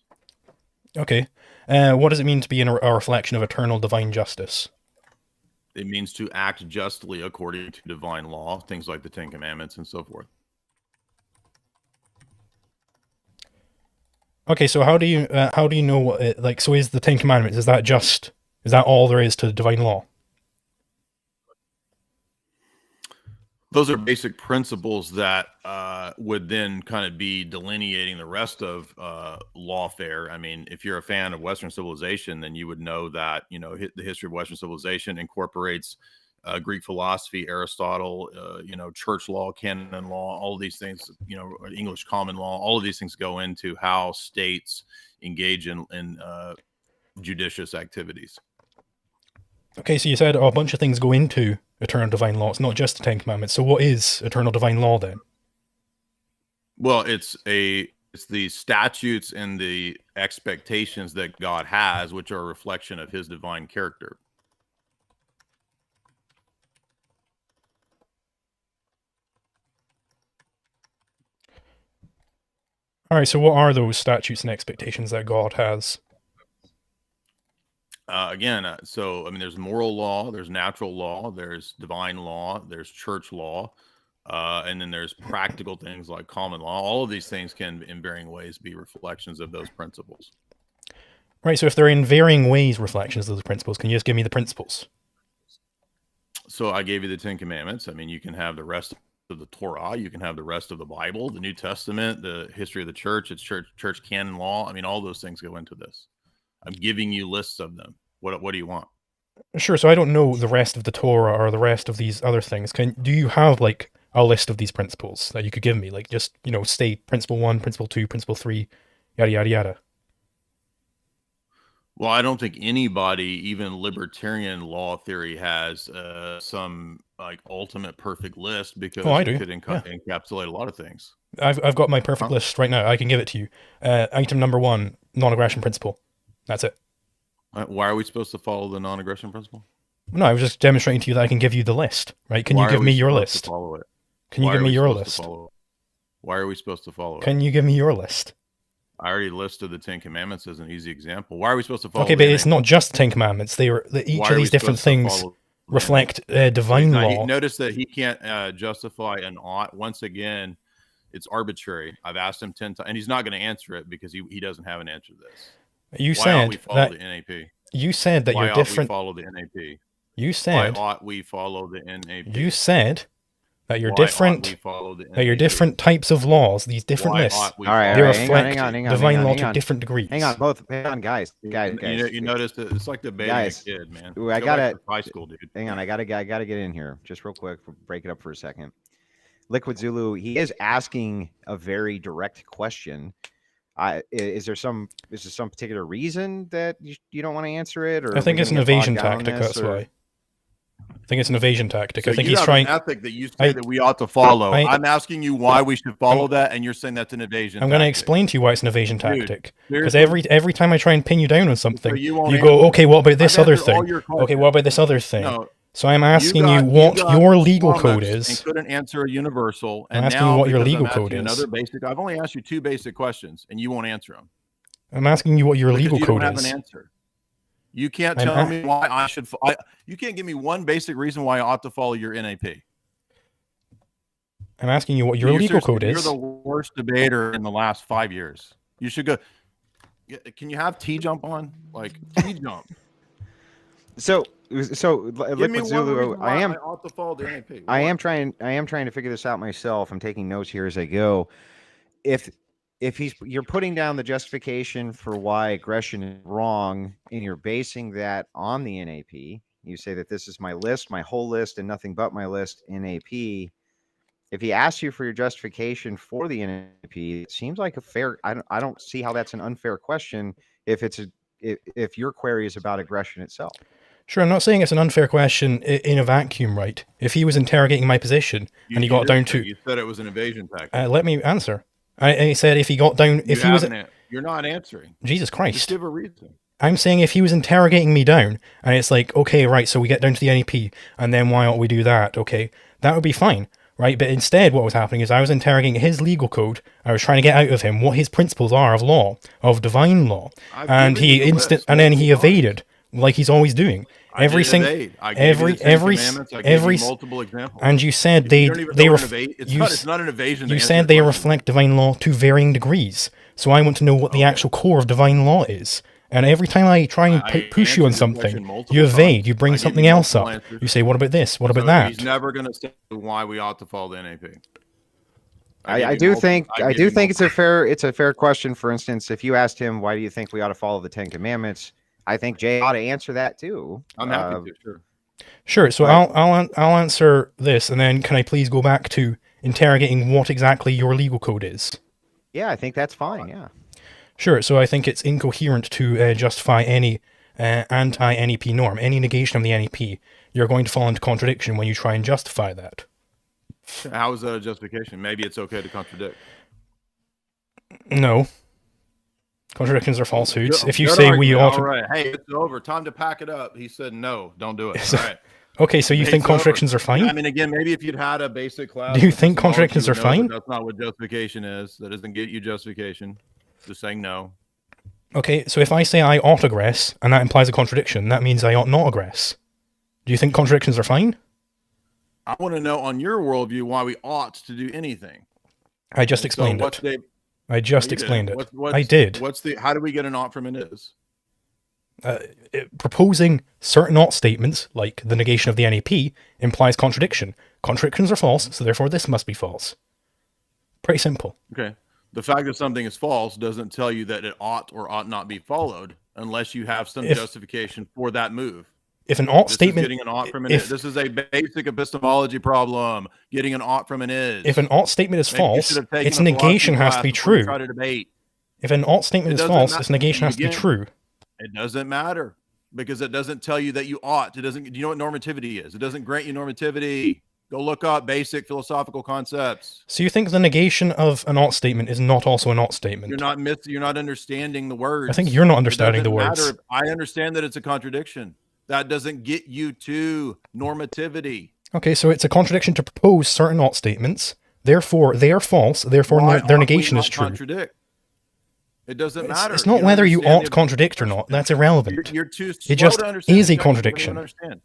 [SPEAKER 2] Okay. What does it mean to be a reflection of eternal divine justice?
[SPEAKER 3] It means to act justly according to divine law, things like the Ten Commandments and so forth.
[SPEAKER 2] Okay, so how do you know what it, like? So is the Ten Commandments, is that all there is to the divine law?
[SPEAKER 3] Those are basic principles that would then kind of be delineating the rest of lawfare. I mean, if you're a fan of Western civilization, then you would know that, the history of Western civilization incorporates Greek philosophy, Aristotle, church law, canon law, all of these things, English common law, all of these things go into how states engage in judicious activities.
[SPEAKER 2] Okay, so you said a bunch of things go into eternal divine law. It's not just the Ten Commandments. So what is eternal divine law then?
[SPEAKER 3] Well, it's the statutes and the expectations that God has, which are a reflection of his divine character.
[SPEAKER 2] All right, so what are those statutes and expectations that God has?
[SPEAKER 3] So I mean, there's moral law, there's natural law, there's divine law, there's church law, and then there's practical things like common law. All of these things can, in varying ways, be reflections of those principles.
[SPEAKER 2] Right, so if they're in varying ways reflections of those principles, can you just give me the principles?
[SPEAKER 3] So I gave you the Ten Commandments. I mean, you can have the rest of the Torah, you can have the rest of the Bible, the New Testament, the history of the church, it's church canon law. I mean, all those things go into this. I'm giving you lists of them. What do you want?
[SPEAKER 2] Sure, so I don't know the rest of the Torah or the rest of these other things. Do you have like a list of these principles that you could give me? Like just, state principle 1, principle 2, principle 3, yada yada yada.
[SPEAKER 3] Well, I don't think anybody, even libertarian law theory, has some like ultimate perfect list, because
[SPEAKER 2] I do.
[SPEAKER 3] it could encapsulate a lot of things.
[SPEAKER 2] I've got my perfect list right now. I can give it to you. Item number 1, non-aggression principle. That's it.
[SPEAKER 3] Why are we supposed to follow the non-aggression principle?
[SPEAKER 2] No, I was just demonstrating to you that I can give you the list, right? Can you give me your list?
[SPEAKER 3] Follow it?
[SPEAKER 2] Can you give me your list?
[SPEAKER 3] Why are we supposed to follow it?
[SPEAKER 2] Can you give me your list?
[SPEAKER 3] I already listed the 10 Commandments as an easy example. Why are we supposed to follow?
[SPEAKER 2] Okay, but it's not just the 10 Commandments. Each of these different things reflect divine law.
[SPEAKER 3] Notice that he can't justify an ought. Once again, it's arbitrary. I've asked him 10 times, and he's not going to answer it because he doesn't have an answer to this.
[SPEAKER 2] You
[SPEAKER 3] Why ought we
[SPEAKER 2] said
[SPEAKER 3] follow
[SPEAKER 2] that
[SPEAKER 3] the NAP?
[SPEAKER 2] you said that
[SPEAKER 3] Why
[SPEAKER 2] you're
[SPEAKER 3] ought we
[SPEAKER 2] different.
[SPEAKER 3] follow the NAP?
[SPEAKER 2] You said
[SPEAKER 3] Why ought we follow the NAP?
[SPEAKER 2] you said that you're
[SPEAKER 3] Why
[SPEAKER 2] different.
[SPEAKER 3] ought we follow the
[SPEAKER 2] That you're
[SPEAKER 3] NAP?
[SPEAKER 2] different types of laws. These different
[SPEAKER 3] Why
[SPEAKER 2] lists.
[SPEAKER 3] ought we
[SPEAKER 1] All right,
[SPEAKER 2] They
[SPEAKER 3] follow-
[SPEAKER 2] reflect divine law
[SPEAKER 1] hang
[SPEAKER 2] to
[SPEAKER 1] on.
[SPEAKER 2] different degrees.
[SPEAKER 1] Hang on, guys.
[SPEAKER 3] You notice that it's like debating
[SPEAKER 1] Guys,
[SPEAKER 3] a kid, man.
[SPEAKER 1] ooh, I
[SPEAKER 3] Go back
[SPEAKER 1] gotta-
[SPEAKER 3] to high school, dude.
[SPEAKER 1] Hang on, I gotta get in here just real quick. Break it up for a second. Liquid Zulu, he is asking a very direct question. Is there some particular reason that you don't want to answer it? Or
[SPEAKER 2] I think it's an evasion tactic. That's why. I think it's an evasion tactic.
[SPEAKER 3] So
[SPEAKER 2] I think
[SPEAKER 3] you
[SPEAKER 2] he's
[SPEAKER 3] have
[SPEAKER 2] trying.
[SPEAKER 3] an ethic that you say that we ought to follow.
[SPEAKER 2] I-
[SPEAKER 3] I'm asking you why we should follow that, and you're saying that's an evasion.
[SPEAKER 2] I'm going to
[SPEAKER 3] tactic.
[SPEAKER 2] explain to you why it's an evasion
[SPEAKER 3] Dude,
[SPEAKER 2] tactic. Because
[SPEAKER 3] seriously?
[SPEAKER 2] every time I try and pin you down on something,
[SPEAKER 3] you
[SPEAKER 2] you
[SPEAKER 3] won't
[SPEAKER 2] go,
[SPEAKER 3] answer.
[SPEAKER 2] okay, what about this
[SPEAKER 3] I've
[SPEAKER 2] other
[SPEAKER 3] answered all
[SPEAKER 2] thing?
[SPEAKER 3] your
[SPEAKER 2] Okay,
[SPEAKER 3] questions.
[SPEAKER 2] what about this other thing?
[SPEAKER 3] No,
[SPEAKER 2] So I'm asking you
[SPEAKER 3] got
[SPEAKER 2] what your legal
[SPEAKER 3] flummoxed
[SPEAKER 2] code
[SPEAKER 3] and
[SPEAKER 2] is.
[SPEAKER 3] couldn't answer a universal.
[SPEAKER 2] I'm
[SPEAKER 3] And
[SPEAKER 2] asking
[SPEAKER 3] now,
[SPEAKER 2] you what your
[SPEAKER 3] because
[SPEAKER 2] legal
[SPEAKER 3] I'm asking
[SPEAKER 2] code
[SPEAKER 3] you
[SPEAKER 2] is.
[SPEAKER 3] Another basic. I've only asked you 2 basic questions, and you won't answer them.
[SPEAKER 2] I'm asking you what your
[SPEAKER 3] Because
[SPEAKER 2] legal
[SPEAKER 3] you
[SPEAKER 2] code
[SPEAKER 3] don't have
[SPEAKER 2] is.
[SPEAKER 3] an answer. You can't tell me why I should. You can't give me one basic reason why I ought to follow your NAP.
[SPEAKER 2] I'm asking you what your
[SPEAKER 3] You're
[SPEAKER 2] legal
[SPEAKER 3] seriously-
[SPEAKER 2] code is.
[SPEAKER 3] You're the worst debater in the last 5 years. You should go. Can you have T jump on? Like T jump.
[SPEAKER 1] So
[SPEAKER 3] Give me
[SPEAKER 1] Liquid
[SPEAKER 3] one
[SPEAKER 1] Zulu,
[SPEAKER 3] reason why I ought to follow the NAP.
[SPEAKER 1] I am trying to figure this out myself. I'm taking notes here as I go. If you're putting down the justification for why aggression is wrong, and you're basing that on the NAP, you say that this is my list, my whole list, and nothing but my list, NAP. If he asks you for your justification for the NAP, it seems like a fair. I don't see how that's an unfair question if if your query is about aggression itself.
[SPEAKER 2] Sure, I'm not saying it's an unfair question in a vacuum, right? If he was interrogating my position and he got down to...
[SPEAKER 3] You said it was an evasion tactic.
[SPEAKER 2] let me answer. I said if he got down... If he was...
[SPEAKER 3] You're not answering.
[SPEAKER 2] Jesus
[SPEAKER 3] Just
[SPEAKER 2] Christ.
[SPEAKER 3] give a reason.
[SPEAKER 2] I'm saying if he was interrogating me down, and it's like, okay, right, so we get down to the NEP, and then why don't we do that? Okay, that would be fine, right? But instead, what was happening is I was interrogating his legal code. I was trying to get out of him what his principles are of law, of divine law, and then he evaded, like he's always doing. Every single,
[SPEAKER 3] multiple examples.
[SPEAKER 2] and you said
[SPEAKER 3] it's not an evasion.
[SPEAKER 2] You said they reflect divine law to varying degrees. So I want to know what the actual core of divine law is. And every time I try and push you on something, you evade. You bring something else up. You say, "What about this? What about that?"
[SPEAKER 3] He's never going to say why we ought to follow the NAP.
[SPEAKER 1] I do think it's a fair question. For instance, if you asked him, "Why do you think we ought to follow the 10 Commandments?" I think Jay ought to answer that too.
[SPEAKER 3] I'm happy to. Sure.
[SPEAKER 2] Sure. So I'll answer this, and then can I please go back to interrogating what exactly your legal code is?
[SPEAKER 1] Yeah, I think that's fine. Yeah.
[SPEAKER 2] Sure. So I think it's incoherent to justify any anti-NEP norm, any negation of the NEP. You're going to fall into contradiction when you try and justify that.
[SPEAKER 3] How is that a justification? Maybe it's okay to contradict.
[SPEAKER 2] No. Contradictions are falsehoods. If you say we ought to...
[SPEAKER 3] All right. Hey, it's over. Time to pack it up. He said, no, don't do it. All right.
[SPEAKER 2] Okay, so you think contradictions are fine?
[SPEAKER 3] I mean, again, maybe if you'd had a basic class...
[SPEAKER 2] Do you think contradictions are fine?
[SPEAKER 3] That's not what justification is. That doesn't get you justification. Just saying no.
[SPEAKER 2] Okay, so if I say I ought aggress, and that implies a contradiction, that means I ought not aggress. Do you think contradictions are fine?
[SPEAKER 3] I want to know on your worldview why we ought to do anything.
[SPEAKER 2] I just explained it. I just explained it. I did.
[SPEAKER 3] How do we get an ought from an is?
[SPEAKER 2] Proposing certain ought statements, like the negation of the NAP, implies contradiction. Contradictions are false, so therefore this must be false. Pretty simple.
[SPEAKER 3] Okay. The fact that something is false doesn't tell you that it ought or ought not be followed unless you have some justification for that move.
[SPEAKER 2] If an ought statement...
[SPEAKER 3] Getting an ought from an is. This is a basic epistemology problem. Getting an ought from an is.
[SPEAKER 2] If an ought statement is false, its negation has to be true. If an ought statement is false, its negation has to be true.
[SPEAKER 3] It doesn't matter because it doesn't tell you that you ought. It doesn't. Do you know what normativity is? It doesn't grant you normativity. Go look up basic philosophical concepts.
[SPEAKER 2] So you think the negation of a not statement is not also a not statement?
[SPEAKER 3] You're not understanding the words.
[SPEAKER 2] I think you're not understanding the words.
[SPEAKER 3] I understand that it's a contradiction. That doesn't get you to normativity.
[SPEAKER 2] Okay, so it's a contradiction to propose certain not statements. Therefore, they are false. Therefore, their negation is true.
[SPEAKER 3] Contradict? It doesn't matter.
[SPEAKER 2] It's not whether you ought to contradict or not. That's irrelevant.
[SPEAKER 3] You're too slow
[SPEAKER 2] it just
[SPEAKER 3] to understand
[SPEAKER 2] is a contradiction.
[SPEAKER 3] Understand.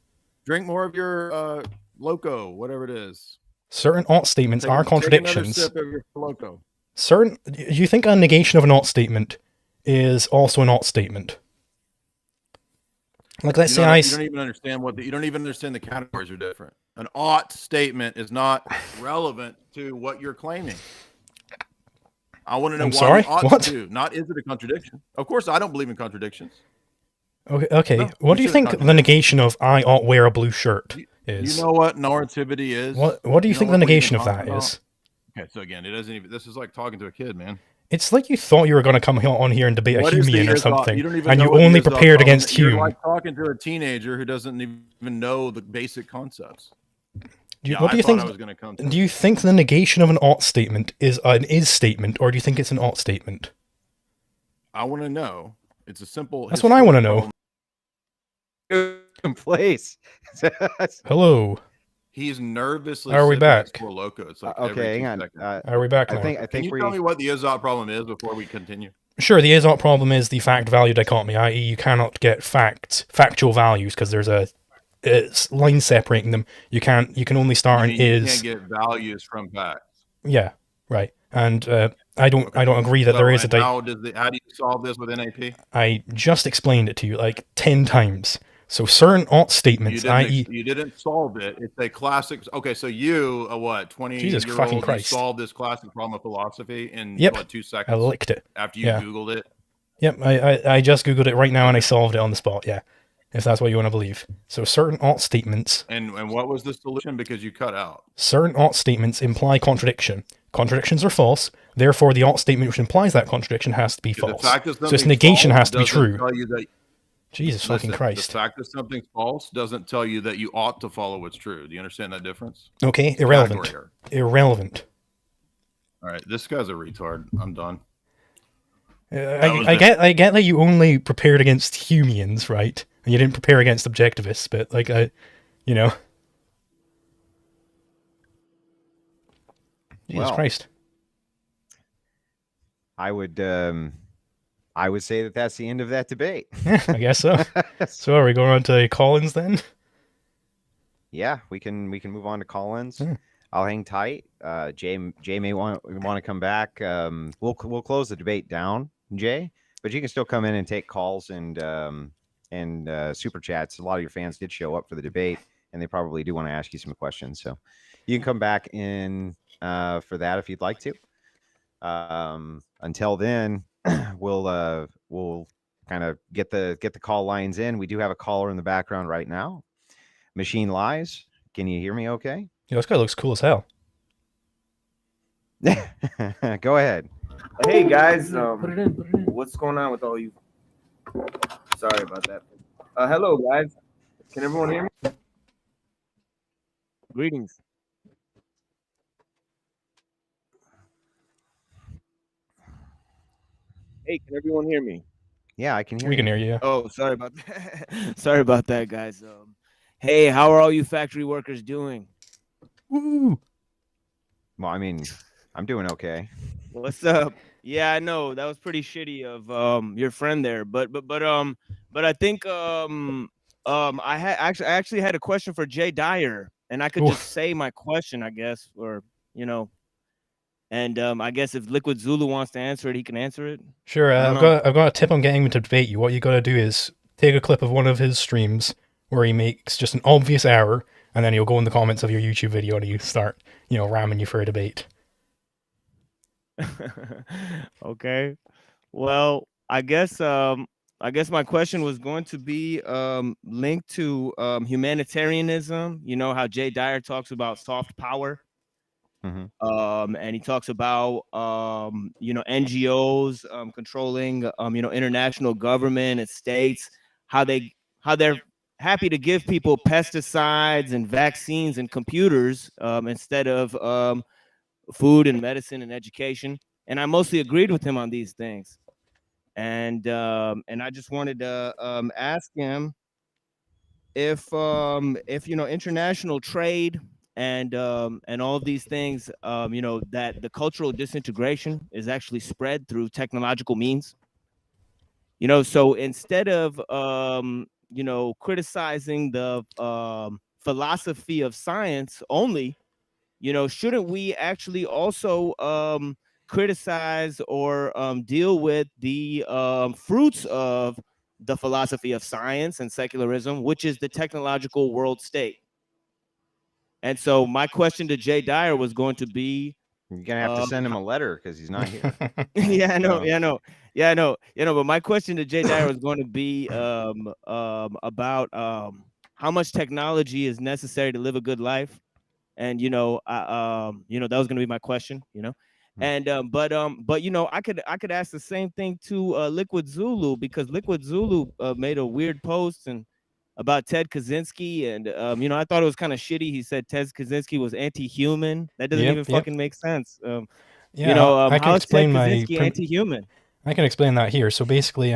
[SPEAKER 3] Drink more of your loco, whatever it is.
[SPEAKER 2] Certain ought statements are contradictions.
[SPEAKER 3] Take another sip of your loco.
[SPEAKER 2] Certain. You think a negation of an ought statement is also an ought statement? Like, let's say
[SPEAKER 3] you don't even understand you don't even understand the categories are different. An ought statement is not relevant to what you're claiming. I want to know why you ought to do. Not is it a contradiction? Of course, I don't believe in contradictions.
[SPEAKER 2] Okay. No, what do you think the negation of I ought wear a blue shirt is?
[SPEAKER 3] You know what normativity is?
[SPEAKER 2] What do you think the negation of that is?
[SPEAKER 3] Okay, so again, it doesn't even. This is like talking to a kid, man.
[SPEAKER 2] It's like you thought you were going to come on here and debate a Humean or something, and you
[SPEAKER 3] know
[SPEAKER 2] only prepared against Hume.
[SPEAKER 3] You're like talking to a teenager who doesn't even know the basic concepts.
[SPEAKER 2] What do you think? Do you think the negation of an ought statement is an is statement, or do you think it's an ought statement?
[SPEAKER 3] I want to know. It's a simple.
[SPEAKER 2] That's what I want to know.
[SPEAKER 1] Place.
[SPEAKER 2] Hello.
[SPEAKER 3] He's nervously.
[SPEAKER 2] Are we back?
[SPEAKER 3] Loco. It's like
[SPEAKER 1] okay, hang on.
[SPEAKER 2] Are we back now?
[SPEAKER 1] I think.
[SPEAKER 3] Can you tell me what the Izot problem is before we continue?
[SPEAKER 2] Sure. The Izot problem is the fact-value dichotomy, i.e., you cannot get factual values because there's a line separating them. You can only start an is.
[SPEAKER 3] You can't get values from facts.
[SPEAKER 2] Yeah. Right. And I don't agree that there is a.
[SPEAKER 3] How do you solve this with NAP?
[SPEAKER 2] I just explained it to you like 10 times. So certain ought statements, i.e.
[SPEAKER 3] You didn't solve it. It's a classic. Okay, so you, 20-year-old, you solved this classic problem of philosophy in, 2 seconds?
[SPEAKER 2] I licked it.
[SPEAKER 3] After you Googled it?
[SPEAKER 2] Yep, I just Googled it right now and I solved it on the spot, yeah. If that's what you want to believe. So certain ought statements...
[SPEAKER 3] And what was the solution? Because you cut out.
[SPEAKER 2] Certain ought statements imply contradiction. Contradictions are false, therefore the ought statement which implies that contradiction has to be false. So its negation has to be true. Jesus fucking Christ.
[SPEAKER 3] The fact that something's false doesn't tell you that you ought to follow what's true. Do you understand that difference?
[SPEAKER 2] Okay, irrelevant. Irrelevant.
[SPEAKER 3] All right, this guy's a retard. I'm done.
[SPEAKER 2] I get that you only prepared against Humeans, right? And you didn't prepare against objectivists, but like Jesus Christ.
[SPEAKER 1] I would say that that's the end of that debate.
[SPEAKER 2] I guess so. So are we going on to Collins then?
[SPEAKER 1] Yeah, we can move on to Collins. I'll hang tight. Jay may want to come back. We'll close the debate down, Jay, but you can still come in and take calls and super chats. A lot of your fans did show up for the debate, and they probably do want to ask you some questions. So you can come back in for that if you'd like to. Until then, we'll kind of get the call lines in. We do have a caller in the background right now. Machine Lies. Can you hear me okay?
[SPEAKER 2] Yeah, this guy looks cool as hell.
[SPEAKER 1] Go ahead.
[SPEAKER 4] Hey guys, what's going on with all you? Sorry about that. Hello guys. Can everyone hear me? Greetings. Hey, can everyone hear me?
[SPEAKER 1] Yeah, I can hear you.
[SPEAKER 2] We can hear you.
[SPEAKER 4] Oh, sorry about that. Sorry about that, guys. Hey, how are all you factory workers doing?
[SPEAKER 2] Woo!
[SPEAKER 1] Well, I mean, I'm doing okay.
[SPEAKER 4] What's up? Yeah, I know that was pretty shitty of your friend there, but I think I actually had a question for Jay Dyer, and I could just say my question, I guess, or and I guess if Liquid Zulu wants to answer it, he can answer it.
[SPEAKER 2] Sure. I've got a tip on getting him to debate you. What you got to do is take a clip of one of his streams where he makes just an obvious error, and then he'll go in the comments of your YouTube video and you start, ramming you for a debate.
[SPEAKER 4] Okay. Well, I guess my question was going to be linked to humanitarianism. You know how Jay Dyer talks about soft power.
[SPEAKER 1] Mm-hmm.
[SPEAKER 4] And he talks about NGOs controlling international government and states, how they're happy to give people pesticides and vaccines and computers instead of food and medicine and education. And I mostly agreed with him on these things. And I just wanted to ask him if international trade and all of these things, that the cultural disintegration is actually spread through technological means. So instead of criticizing the philosophy of science only, shouldn't we actually also criticize or deal with the fruits of the philosophy of science and secularism, which is the technological world state? And so my question to Jay Dyer was going to be,
[SPEAKER 1] You're gonna have to send him a letter because he's not here.
[SPEAKER 4] yeah, I know. But my question to Jay Dyer was going to be about how much technology is necessary to live a good life. And that was going to be my question. And but I could ask the same thing to Liquid Zulu, because Liquid Zulu made a weird post and about Ted Kaczynski, and I thought it was kind of shitty. He said Ted Kaczynski was anti-human. That doesn't even fucking make sense.
[SPEAKER 2] I can
[SPEAKER 4] how is Ted
[SPEAKER 2] explain
[SPEAKER 4] Kaczynski anti-human?
[SPEAKER 2] I can explain that here. So basically,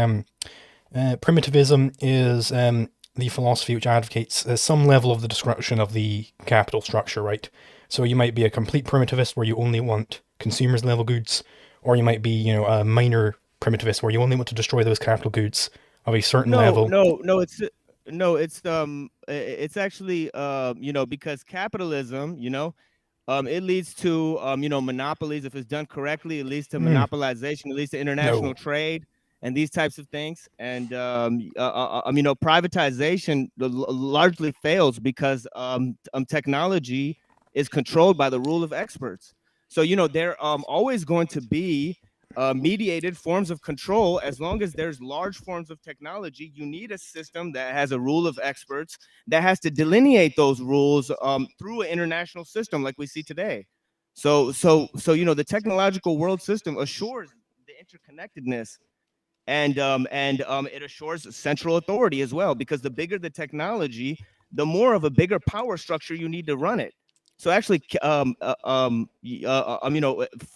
[SPEAKER 2] primitivism is the philosophy which advocates some level of the destruction of the capital structure, right? So you might be a complete primitivist where you only want consumers level goods, or you might be, a minor primitivist where you only want to destroy those capital goods of a certain level.
[SPEAKER 4] It's actually because capitalism, it leads to monopolies. If it's done correctly, it leads to monopolization, it leads to international trade and these types of things. And privatization largely fails because technology is controlled by the rule of experts. So there always going to be mediated forms of control. As long as there's large forms of technology, you need a system that has a rule of experts that has to delineate those rules through an international system like we see today. So the technological world system assures the interconnectedness, and it assures central authority as well, because the bigger the technology, the more of a bigger power structure you need to run it. So actually,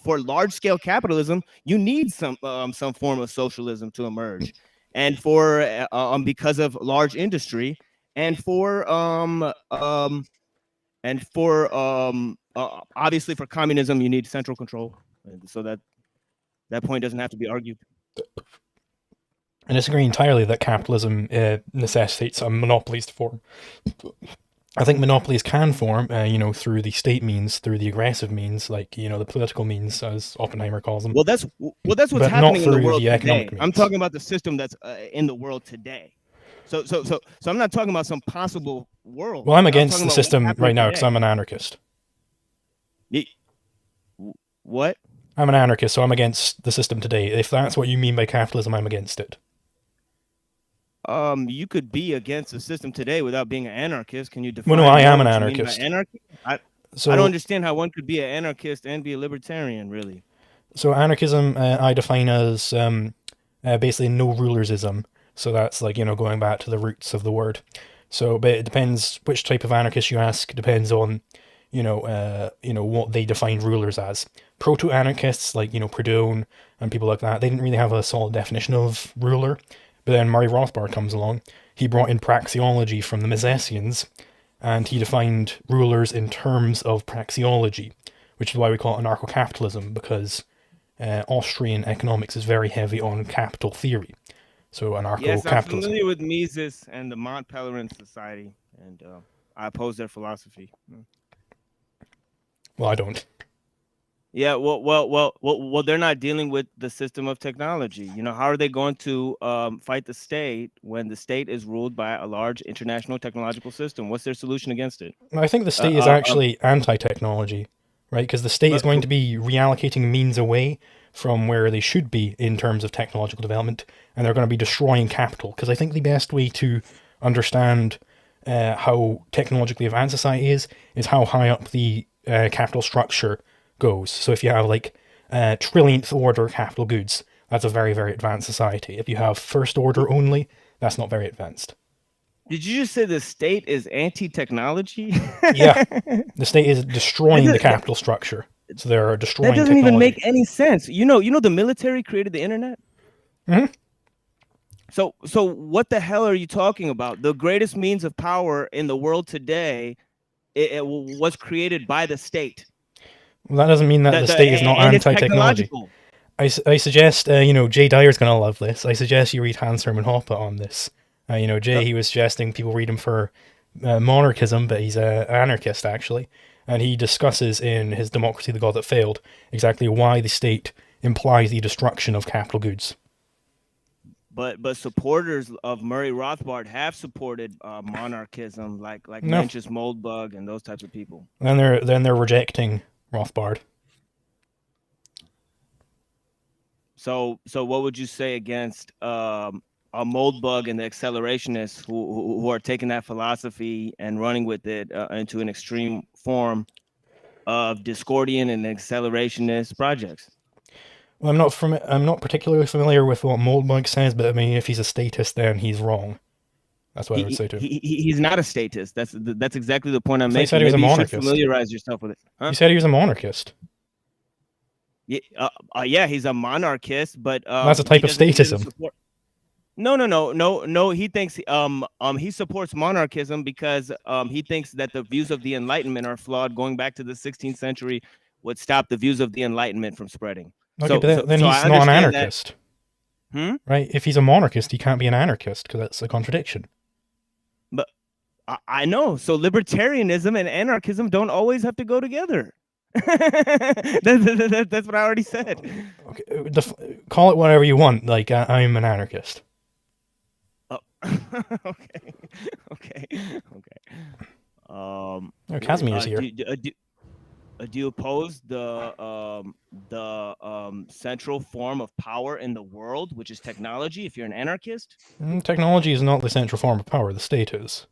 [SPEAKER 4] for large scale capitalism, you need some form of socialism to emerge, and for because of large industry, and for obviously for communism, you need central control. So that point doesn't have to be argued.
[SPEAKER 2] I disagree entirely that capitalism necessitates monopolies to form. I think monopolies can form, through the state means, through the aggressive means, like, the political means, as Oppenheimer calls them.
[SPEAKER 4] Well, that's what's happening in the world today. I'm talking about the system that's in the world today. So I'm not talking about some possible world.
[SPEAKER 2] Well, I'm against the system right now because I'm an anarchist.
[SPEAKER 4] What?
[SPEAKER 2] I'm an anarchist, so I'm against the system today. If that's what you mean by capitalism, I'm against it.
[SPEAKER 4] You could be against the system today without being an anarchist. Can you define?
[SPEAKER 2] Well, no, I am an anarchist.
[SPEAKER 4] I don't understand how one could be an anarchist and be a libertarian, really.
[SPEAKER 2] So anarchism, I define as basically no rulersism. So that's like, going back to the roots of the word. So, but it depends which type of anarchist you ask. It depends on, what they define rulers as. Proto-anarchists like, Proudhon and people like that, they didn't really have a solid definition of ruler. But then Murray Rothbard comes along. He brought in praxeology from the Misesians, and he defined rulers in terms of praxeology, which is why we call it anarcho-capitalism, because Austrian economics is very heavy on capital theory. So anarcho-capitalism.
[SPEAKER 4] Yes, I'm familiar with Mises and the Mont Pelerin Society, and I oppose their philosophy.
[SPEAKER 2] Well, I don't.
[SPEAKER 4] Yeah, well, they're not dealing with the system of technology. How are they going to fight the state when the state is ruled by a large international technological system? What's their solution against it?
[SPEAKER 2] I think the state is actually anti-technology, right? Because the state is going to be reallocating means away from where they should be in terms of technological development, and they're going to be destroying capital. Because I think the best way to understand how technologically advanced society is how high up the capital structure goes. So if you have like trillionth order capital goods, that's a very, very advanced society. If you have first order only, that's not very advanced.
[SPEAKER 4] Did you just say the state is anti-technology?
[SPEAKER 2] Yeah. The state is destroying the capital structure. So they're destroying
[SPEAKER 4] That doesn't
[SPEAKER 2] technology.
[SPEAKER 4] even make any sense. You know, the military created the internet.
[SPEAKER 2] Mhm.
[SPEAKER 4] So what the hell are you talking about? The greatest means of power in the world today, it was created by the state.
[SPEAKER 2] Well, that doesn't mean that the state is not
[SPEAKER 4] and it's
[SPEAKER 2] anti-technology.
[SPEAKER 4] technological.
[SPEAKER 2] I suggest, Jay Dyer's going to love this. I suggest you read Hans Hermann Hoppe on this. Jay, he was suggesting people read him for monarchism, but he's an anarchist, actually. And he discusses in his Democracy, the God That Failed, exactly why the state implies the destruction of capital goods.
[SPEAKER 4] But supporters of Murray Rothbard have supported monarchism, like
[SPEAKER 2] No.
[SPEAKER 4] Mencius Moldbug and those types of people.
[SPEAKER 2] And they're rejecting Rothbard.
[SPEAKER 4] So what would you say against a Moldbug and the accelerationists who are taking that philosophy and running with it into an extreme form of Discordian and accelerationist projects?
[SPEAKER 2] Well, I'm not particularly familiar with what Moldbug says, but I mean, if he's a statist, then he's wrong. That's what I would say to him.
[SPEAKER 4] He's not a statist. That's exactly the point I'm making.
[SPEAKER 2] You said he was a
[SPEAKER 4] Maybe you should
[SPEAKER 2] monarchist.
[SPEAKER 4] familiarize yourself with it. Huh?
[SPEAKER 2] You said he was a monarchist.
[SPEAKER 4] Yeah, he's a monarchist, but
[SPEAKER 2] That's a type of statism.
[SPEAKER 4] No. He thinks he supports monarchism because he thinks that the views of the Enlightenment are flawed. Going back to the 16th century would stop the views of the Enlightenment from spreading.
[SPEAKER 2] Okay, but then he's not an anarchist. Right? If he's a monarchist, he can't be an anarchist because that's a contradiction.
[SPEAKER 4] But I know. So libertarianism and anarchism don't always have to go together. That's what I already said.
[SPEAKER 2] Okay, call it whatever you want. Like I'm an anarchist.
[SPEAKER 4] Oh. Okay.
[SPEAKER 2] Casimir's here.
[SPEAKER 4] Do you oppose the central form of power in the world, which is technology? If you're an anarchist,
[SPEAKER 2] Technology is not the central form of power. The state is.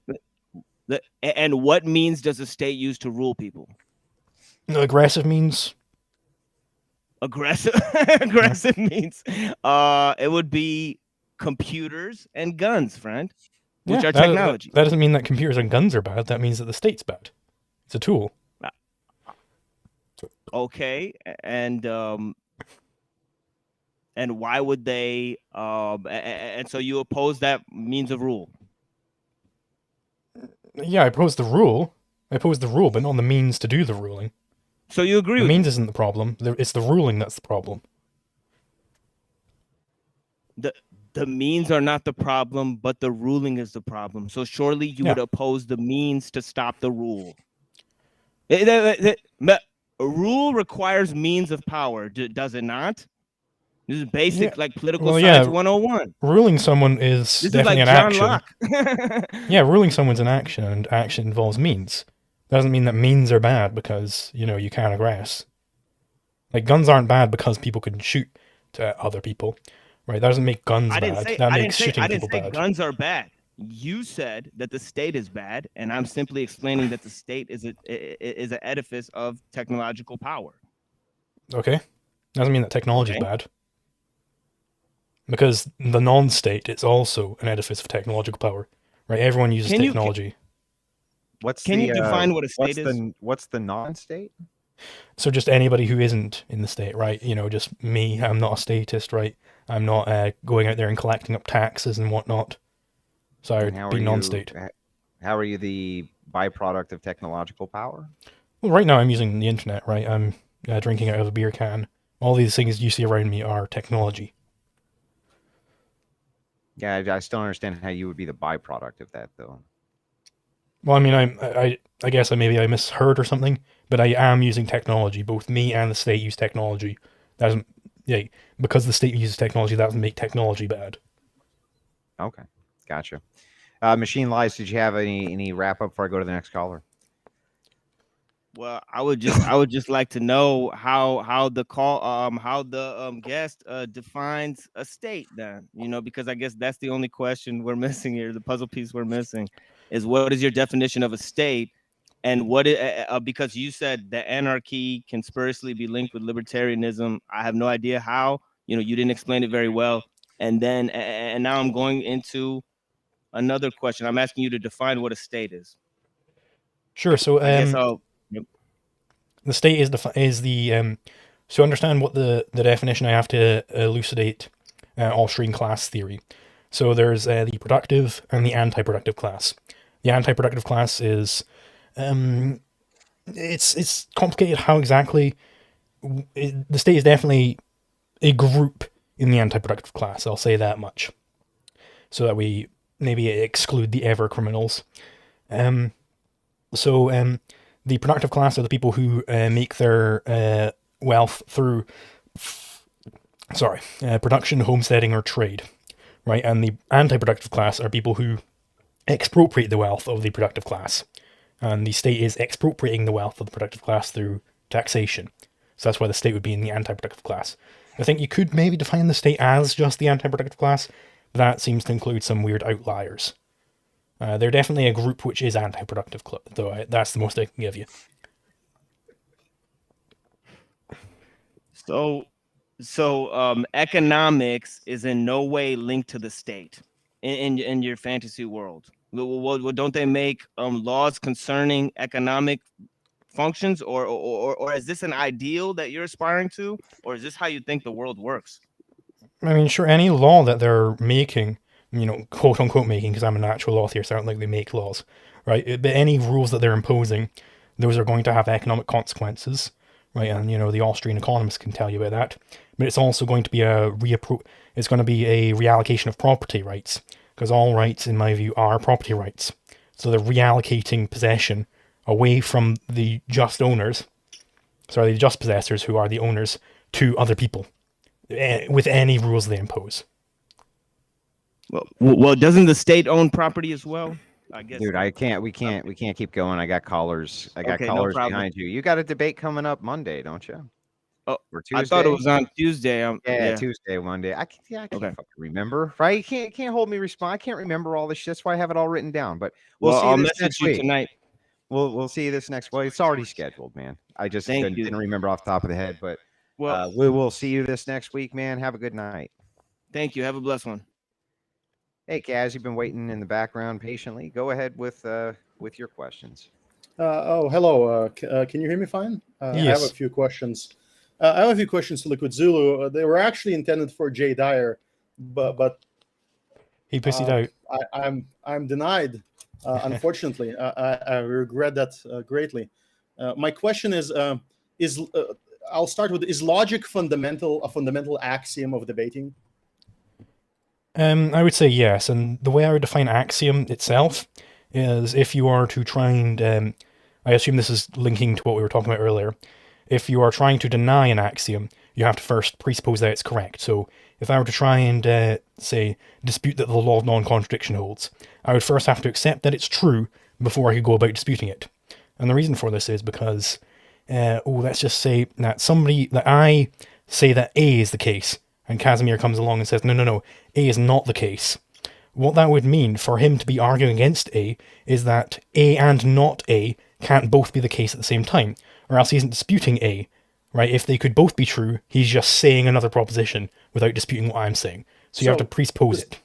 [SPEAKER 4] And what means does the state use to rule people?
[SPEAKER 2] Aggressive means.
[SPEAKER 4] Aggressive means it would be computers and guns, friend, which are technology.
[SPEAKER 2] That doesn't mean that computers and guns are bad. That means that the state's bad. It's a tool.
[SPEAKER 4] Okay, and why would they? And so you oppose that means of rule?
[SPEAKER 2] Yeah, I oppose the rule. but not the means to do the ruling.
[SPEAKER 4] So you agree?
[SPEAKER 2] The
[SPEAKER 4] with
[SPEAKER 2] means isn't the problem. It's the ruling that's the problem.
[SPEAKER 4] The means are not the problem, but the ruling is the problem. So surely you would oppose the means to stop the rule. A rule requires means of power, does it not? This is basic, like political science 101.
[SPEAKER 2] Ruling someone is definitely
[SPEAKER 4] like
[SPEAKER 2] an
[SPEAKER 4] John
[SPEAKER 2] action. Yeah, ruling someone's an action, and action involves means. Doesn't mean that means are bad because, you can't aggress. Like, guns aren't bad because people can shoot to other people, right? That doesn't make guns bad. That makes shooting people bad.
[SPEAKER 4] Guns are bad. You said that the state is bad, and I'm simply explaining that the state is an edifice of technological power.
[SPEAKER 2] Okay. Doesn't mean that technology is bad. Because the non-state is also an edifice of technological power, right? Everyone uses technology.
[SPEAKER 4] Can you define what a state is?
[SPEAKER 1] What's the non-state?
[SPEAKER 2] So just anybody who isn't in the state, right? Just me. I'm not a statist, right? I'm not going out there and collecting up taxes and whatnot. So I would be non-state.
[SPEAKER 1] How are you the byproduct of technological power?
[SPEAKER 2] Well, right now I'm using the internet, right? I'm drinking out of a beer can. All these things you see around me are technology.
[SPEAKER 1] Yeah, I still don't understand how you would be the byproduct of that, though.
[SPEAKER 2] Well, I mean, I guess maybe I misheard or something, but I am using technology. Both me and the state use technology. Because the state uses technology, that doesn't make technology bad.
[SPEAKER 1] Okay, gotcha. Machine Lies, did you have any wrap up before I go to the next caller?
[SPEAKER 4] Well, I would just like to know how the guest defines a state then, because I guess that's the only question we're missing here. The puzzle piece we're missing is what is your definition of a state, and because you said that anarchy can spuriously be linked with libertarianism. I have no idea how. You didn't explain it very well, and now I'm going into another question. I'm asking you to define what a state is.
[SPEAKER 2] Sure. So
[SPEAKER 4] I guess I'll. Yep.
[SPEAKER 2] the state is the to understand what the definition, I have to elucidate Austrian class theory. So there's the productive and the anti-productive class. The anti-productive class is it's complicated how exactly the state is definitely a group in the anti-productive class. I'll say that much, so that we maybe exclude the ever criminals. So the productive class are the people who make their wealth through production, homesteading, or trade, right? And the anti-productive class are people who expropriate the wealth of the productive class, and the state is expropriating the wealth of the productive class through taxation. So that's why the state would be in the anti-productive class. I think you could maybe define the state as just the anti-productive class, but that seems to include some weird outliers. They're definitely a group which is anti-productive, though. That's the most I can give you.
[SPEAKER 4] So economics is in no way linked to the state in your fantasy world. Well, don't they make laws concerning economic functions, or is this an ideal that you're aspiring to, or is this how you think the world works?
[SPEAKER 2] I mean, sure, any law that they're making, quote unquote making, because I'm a natural law theorist, I don't think they make laws, right? But any rules that they're imposing, those are going to have economic consequences, right? And the Austrian economists can tell you about that. But it's also going to be a reallocation of property rights, because all rights, in my view, are property rights. So they're reallocating possession away from the just possessors, who are the owners, to other people, with any rules they impose.
[SPEAKER 4] Well, doesn't the state own property as well? I guess.
[SPEAKER 1] Dude, we can't keep going. I got callers.
[SPEAKER 4] Okay, no problem.
[SPEAKER 1] Behind you. You got a debate coming up Monday, don't you?
[SPEAKER 4] Oh,
[SPEAKER 1] or Tuesday?
[SPEAKER 4] I thought it was on Tuesday.
[SPEAKER 1] Yeah, Tuesday, Monday. I can't
[SPEAKER 4] Okay.
[SPEAKER 1] fucking remember, right? You can't hold me responsible. I can't remember all this shit. That's why I have it all written down. But
[SPEAKER 4] I'll
[SPEAKER 1] see this
[SPEAKER 4] message
[SPEAKER 1] next
[SPEAKER 4] you
[SPEAKER 1] week.
[SPEAKER 4] tonight.
[SPEAKER 1] We'll see you this next. Well, it's already scheduled, man. I just didn't remember off the top of the head, but we will see you this next week, man. Have a good night.
[SPEAKER 4] Thank you. Have a blessed one.
[SPEAKER 1] Hey, Kaz, you've been waiting in the background patiently. Go ahead with your questions.
[SPEAKER 5] Hello. Can you hear me fine?
[SPEAKER 2] Yes.
[SPEAKER 5] I have a few questions. I have a few questions to Liquid Zulu. They were actually intended for Jay Dyer, but
[SPEAKER 2] he pussied out.
[SPEAKER 5] I'm denied. Unfortunately, I regret that greatly. My question is I'll start with: is logic a fundamental axiom of debating?
[SPEAKER 2] I would say yes, and the way I would define axiom itself is if you are to try and, I assume this is linking to what we were talking about earlier, if you are trying to deny an axiom, you have to first presuppose that it's correct. So if I were to try and, say, dispute that the law of non-contradiction holds, I would first have to accept that it's true before I could go about disputing it. And the reason for this is because, let's just say that I say that A is the case, and Casimir comes along and says, no, A is not the case. What that would mean for him to be arguing against A is that A and not A can't both be the case at the same time, or else he isn't disputing A, right? If they could both be true, he's just saying another proposition without disputing what I'm saying. So you have to presuppose it.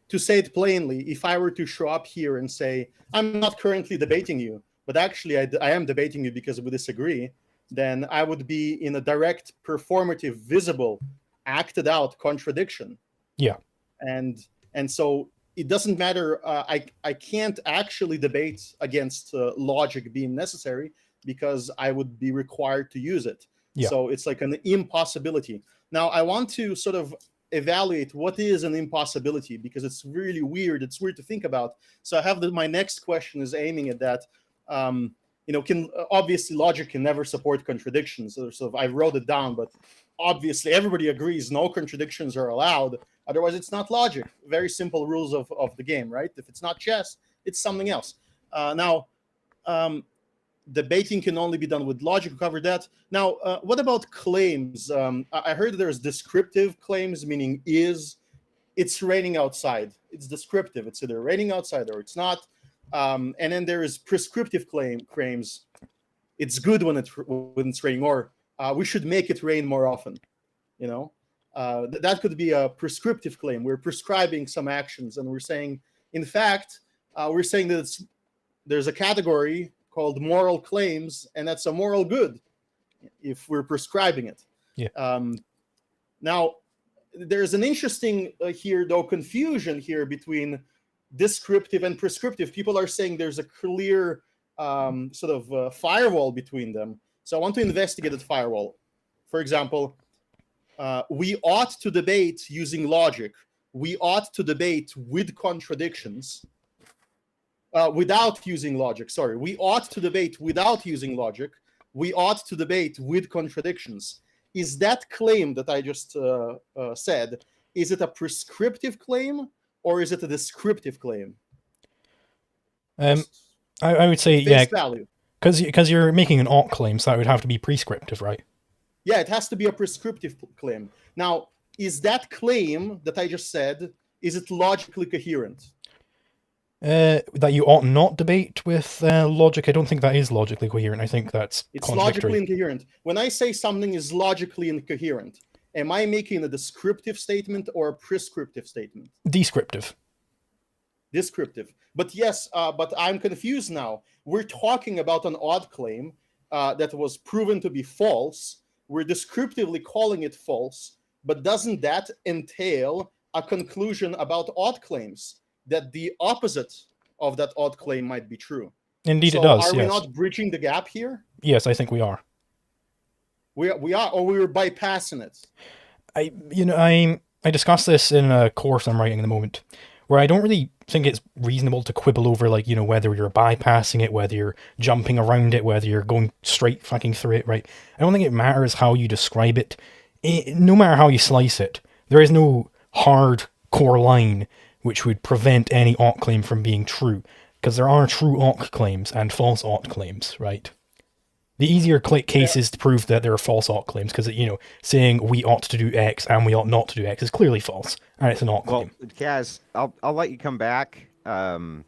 [SPEAKER 5] To say it plainly, if I were to show up here and say, I'm not currently debating you, but actually I am debating you because we disagree, then I would be in a direct, performative, visible, acted out contradiction.
[SPEAKER 2] Yeah.
[SPEAKER 5] And so it doesn't matter. I can't actually debate against logic being necessary because I would be required to use it.
[SPEAKER 2] Yeah.
[SPEAKER 5] So it's like an impossibility. Now I want to sort of evaluate what is an impossibility, because it's really weird. It's weird to think about. So I have my next question is aiming at that. Obviously logic can never support contradictions. So I wrote it down, but obviously everybody agrees no contradictions are allowed. Otherwise it's not logic. Very simple rules of the game, right? If it's not chess, it's something else. Debating can only be done with logic. We covered that. Now, what about claims? I heard there's descriptive claims, meaning it's raining outside. It's descriptive. It's either raining outside or it's not. And then there is prescriptive claims. It's good when it's raining, or we should make it rain more often. That could be a prescriptive claim. We're prescribing some actions, and we're saying In fact, we're saying that there's a category called moral claims, and that's a moral good if we're prescribing it.
[SPEAKER 2] Yeah.
[SPEAKER 5] Now, there's an interesting confusion here between descriptive and prescriptive. People are saying there's a clear firewall between them. So I want to investigate that firewall. For example, we ought to debate using logic. We ought to debate with contradictions. Without using logic. Sorry, we ought to debate without using logic. We ought to debate with contradictions. Is that claim that I just said, is it a prescriptive claim or is it a descriptive claim?
[SPEAKER 2] I would say,
[SPEAKER 5] face
[SPEAKER 2] yeah,
[SPEAKER 5] value.
[SPEAKER 2] Because you're making an ought claim, so that would have to be prescriptive, right?
[SPEAKER 5] Yeah, it has to be a prescriptive claim. Now, is that claim that I just said, is it logically coherent?
[SPEAKER 2] That you ought not debate with logic, I don't think that is logically coherent. I think it's
[SPEAKER 5] logically incoherent. When I say something is logically incoherent, am I making a descriptive statement or a prescriptive statement?
[SPEAKER 2] Descriptive.
[SPEAKER 5] Descriptive. But yes, but I'm confused now. We're talking about an odd claim that was proven to be false. We're descriptively calling it false, but doesn't that entail a conclusion about odd claims? That the opposite of that odd claim might be true.
[SPEAKER 2] Indeed, it does.
[SPEAKER 5] Are we
[SPEAKER 2] yes.
[SPEAKER 5] not bridging the gap here?
[SPEAKER 2] Yes, I think we are.
[SPEAKER 5] We are, or we were bypassing it.
[SPEAKER 2] I discussed this in a course I'm writing at the moment, where I don't really think it's reasonable to quibble over, whether you're bypassing it, whether you're jumping around it, whether you're going straight fucking through it, right? I don't think it matters how you describe it. No matter how you slice it, there is no hard core line which would prevent any ought claim from being true, because there are true ought claims and false ought claims, right? The easier case is to prove that there are false ought claims, because, saying we ought to do X and we ought not to do X is clearly false, and it's an ought claim.
[SPEAKER 1] Well, Kaz, I'll let you come back to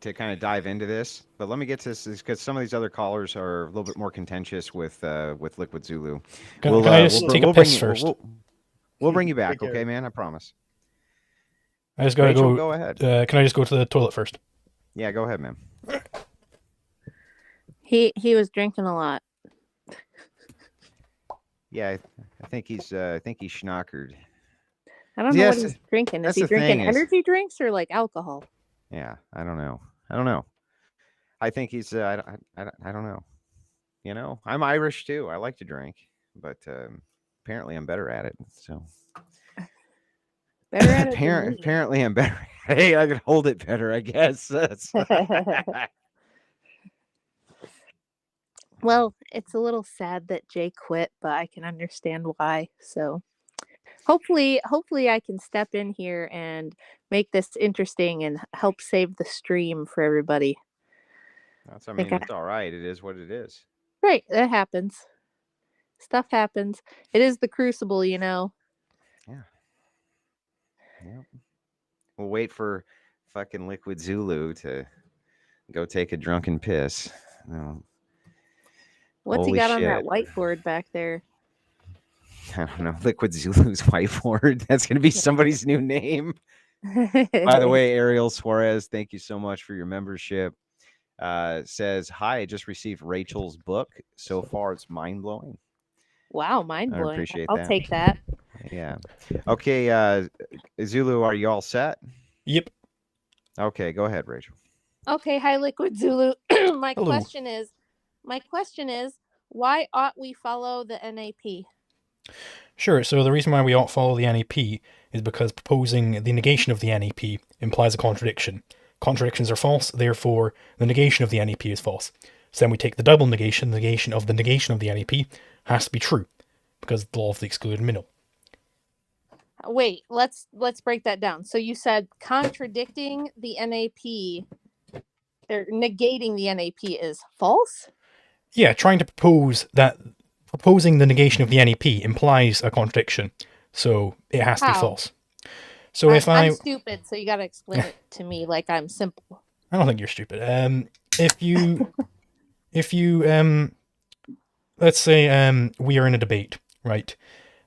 [SPEAKER 1] kind of dive into this, but let me get to this because some of these other callers are a little bit more contentious with Liquid Zulu.
[SPEAKER 2] Can I just take a piss first?
[SPEAKER 1] We'll bring you back, okay, man? I promise.
[SPEAKER 2] I just gotta
[SPEAKER 1] Rachel, go ahead.
[SPEAKER 2] Can I just go to the toilet first?
[SPEAKER 1] Yeah, go ahead, man.
[SPEAKER 6] He was drinking a lot.
[SPEAKER 1] Yeah, I think he's schnockered.
[SPEAKER 6] I don't know what he's drinking. Is he drinking energy drinks or like alcohol?
[SPEAKER 1] Yeah, I don't know. I think he's I don't know. I'm Irish too. I like to drink, but apparently I'm better at it. So
[SPEAKER 6] better at it.
[SPEAKER 1] Apparently I'm better. Hey, I can hold it better, I guess.
[SPEAKER 6] Well, it's a little sad that Jay quit, but I can understand why. So hopefully I can step in here and make this interesting and help save the stream for everybody.
[SPEAKER 1] It's all right. It is what it is.
[SPEAKER 6] Right, that happens. Stuff happens. It is the crucible,
[SPEAKER 1] Yeah. Yep. We'll wait for fucking Liquid Zulu to go take a drunken piss.
[SPEAKER 6] What's he got on that whiteboard back there?
[SPEAKER 1] I don't know. Liquid Zulu's whiteboard. That's going to be somebody's new name. By the way, Ariel Suarez, thank you so much for your membership. Says, hi, I just received Rachel's book. So far, it's mind-blowing.
[SPEAKER 6] Wow, mind-blowing.
[SPEAKER 1] I appreciate
[SPEAKER 6] that. I'll take that.
[SPEAKER 1] Yeah. Okay, Zulu, are you all set?
[SPEAKER 2] Yep.
[SPEAKER 1] Okay, go ahead, Rachel.
[SPEAKER 6] Okay, hi, Liquid Zulu. My question is, why ought we follow the NAP?
[SPEAKER 2] Sure, so the reason why we ought follow the NAP is because proposing the negation of the NAP implies a contradiction. Contradictions are false, therefore the negation of the NAP is false. So then we take the double negation, the negation of the NAP has to be true, because the law of the excluded middle.
[SPEAKER 6] Wait, let's break that down. So you said contradicting the NAP, or negating the NAP is false?
[SPEAKER 2] Yeah, proposing the negation of the NAP implies a contradiction, so it has to be false. So I'm
[SPEAKER 6] stupid, so you got to explain it to me like I'm simple.
[SPEAKER 2] I don't think you're stupid. If you let's say we are in a debate, right?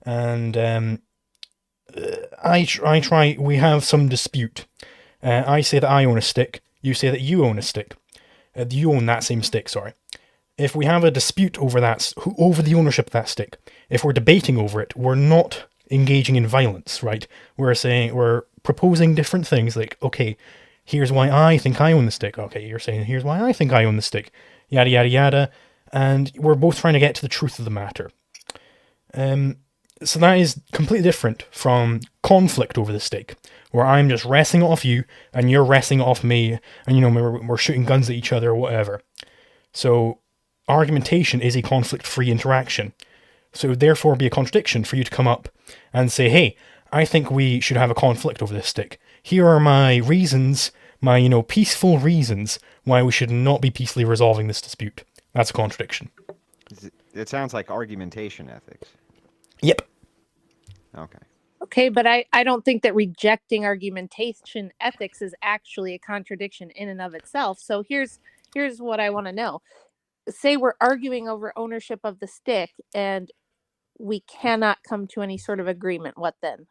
[SPEAKER 2] And we have some dispute, I say that I own a stick. You say that you own a stick. You own that same stick, sorry. If we have a dispute over over the ownership of that stick, if we're debating over it, we're not engaging in violence, right? We're proposing different things like, okay, here's why I think I own the stick. Okay, you're saying here's why I think I own the stick. Yada, yada, yada. And we're both trying to get to the truth of the matter. So that is completely different from conflict over the stick, where I'm just wresting it off you and you're wresting it off me, and we're shooting guns at each other or whatever. So argumentation is a conflict-free interaction. So it would therefore be a contradiction for you to come up and say, hey, I think we should have a conflict over this stick. Here are my reasons, my peaceful reasons why we should not be peacefully resolving this dispute. That's a contradiction.
[SPEAKER 1] It sounds like argumentation ethics.
[SPEAKER 2] Yep.
[SPEAKER 1] Okay.
[SPEAKER 6] Okay, but I don't think that rejecting argumentation ethics is actually a contradiction in and of itself. So here's what I want to know. Say we're arguing over ownership of the stick and we cannot come to any sort of agreement. What then?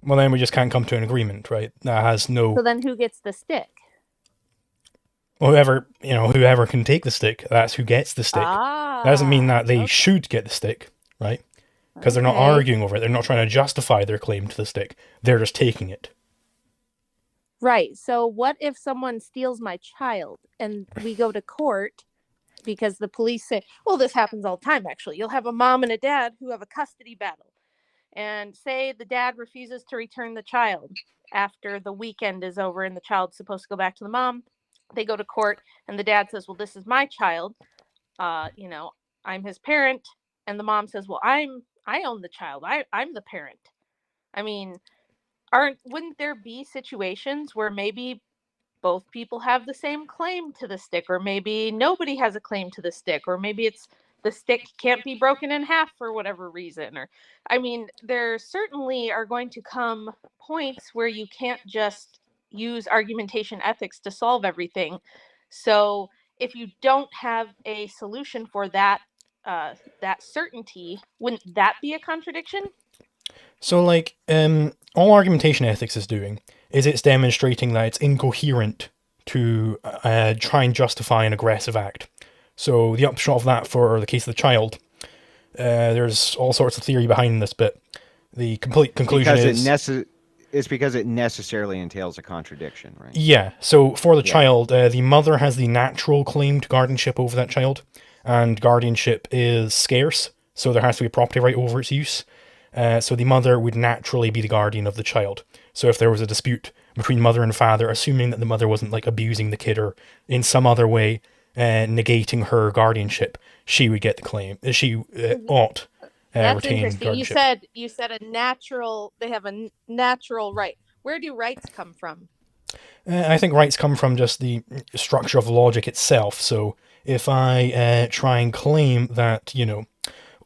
[SPEAKER 2] Well, then we just can't come to an agreement, right? That has no...
[SPEAKER 6] So then who gets the stick?
[SPEAKER 2] Whoever can take the stick, that's who gets the stick. That doesn't mean that they should get the stick, right? Because they're not arguing over it. They're not trying to justify their claim to the stick. They're just taking it.
[SPEAKER 6] Right. So what if someone steals my child and we go to court because the police say, well, this happens all the time, actually. You'll have a mom and a dad who have a custody battle. And say the dad refuses to return the child after the weekend is over and the child's supposed to go back to the mom. They go to court and the dad says, well, this is my child. I'm his parent. And the mom says, well, I own the child. I'm the parent. I mean, wouldn't there be situations where maybe both people have the same claim to the stick, or maybe nobody has a claim to the stick, or maybe it's the stick can't be broken in half for whatever reason? Or, I mean, there certainly are going to come points where you can't just use argumentation ethics to solve everything. So if you don't have a solution for that certainty, wouldn't that be a contradiction?
[SPEAKER 2] So, all argumentation ethics is doing is it's demonstrating that it's incoherent to try and justify an aggressive act. So the upshot of that for the case of the child, there's all sorts of theory behind this, but the complete conclusion
[SPEAKER 1] it's because it necessarily entails a contradiction, right?
[SPEAKER 2] Yeah, so for the child, the mother has the natural claim to guardianship over that child, and guardianship is scarce, so there has to be a property right over its use. So the mother would naturally be the guardian of the child. So if there was a dispute between mother and father, assuming that the mother wasn't abusing the kid or in some other way negating her guardianship, she would get the claim. She ought
[SPEAKER 6] That's
[SPEAKER 2] retain
[SPEAKER 6] interesting.
[SPEAKER 2] guardianship.
[SPEAKER 6] You said they have a natural right. Where do rights come from?
[SPEAKER 2] I think rights come from just the structure of logic itself. So if I try and claim that,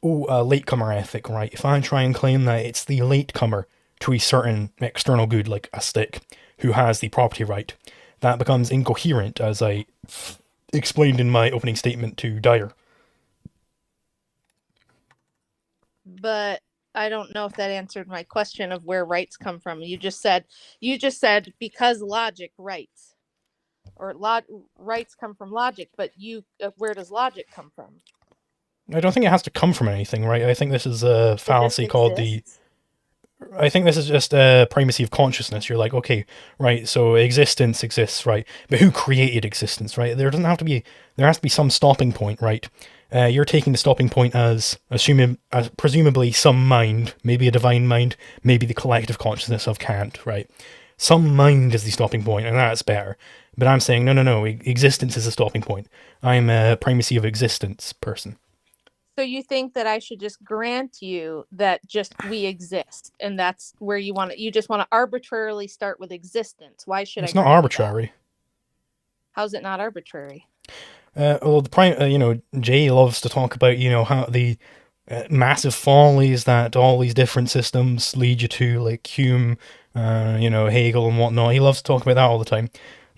[SPEAKER 2] latecomer ethic, right? If I try and claim that it's the latecomer to a certain external good, like a stick, who has the property right, that becomes incoherent, as I explained in my opening statement to Dyer.
[SPEAKER 6] But I don't know if that answered my question of where rights come from. You just said because logic rights, or rights come from logic, but where does logic come from?
[SPEAKER 2] I don't think it has to come from anything, right? I think this is a fallacy called I think this is just a primacy of consciousness. You're like, okay, right, so existence exists, right? But who created existence, right? There has to be some stopping point, right? You're taking the stopping point as presumably some mind, maybe a divine mind, maybe the collective consciousness of Kant, right? Some mind is the stopping point, and that's better. But I'm saying, no, existence is the stopping point. I'm a primacy of existence person.
[SPEAKER 6] So you think that I should just grant you that just we exist, and that's where you just want to arbitrarily start with existence? Why should
[SPEAKER 2] it's not arbitrary.
[SPEAKER 6] How's it not arbitrary?
[SPEAKER 2] Well, Jay loves to talk about, how the massive follies that all these different systems lead you to, like Hume, Hegel and whatnot. He loves to talk about that all the time.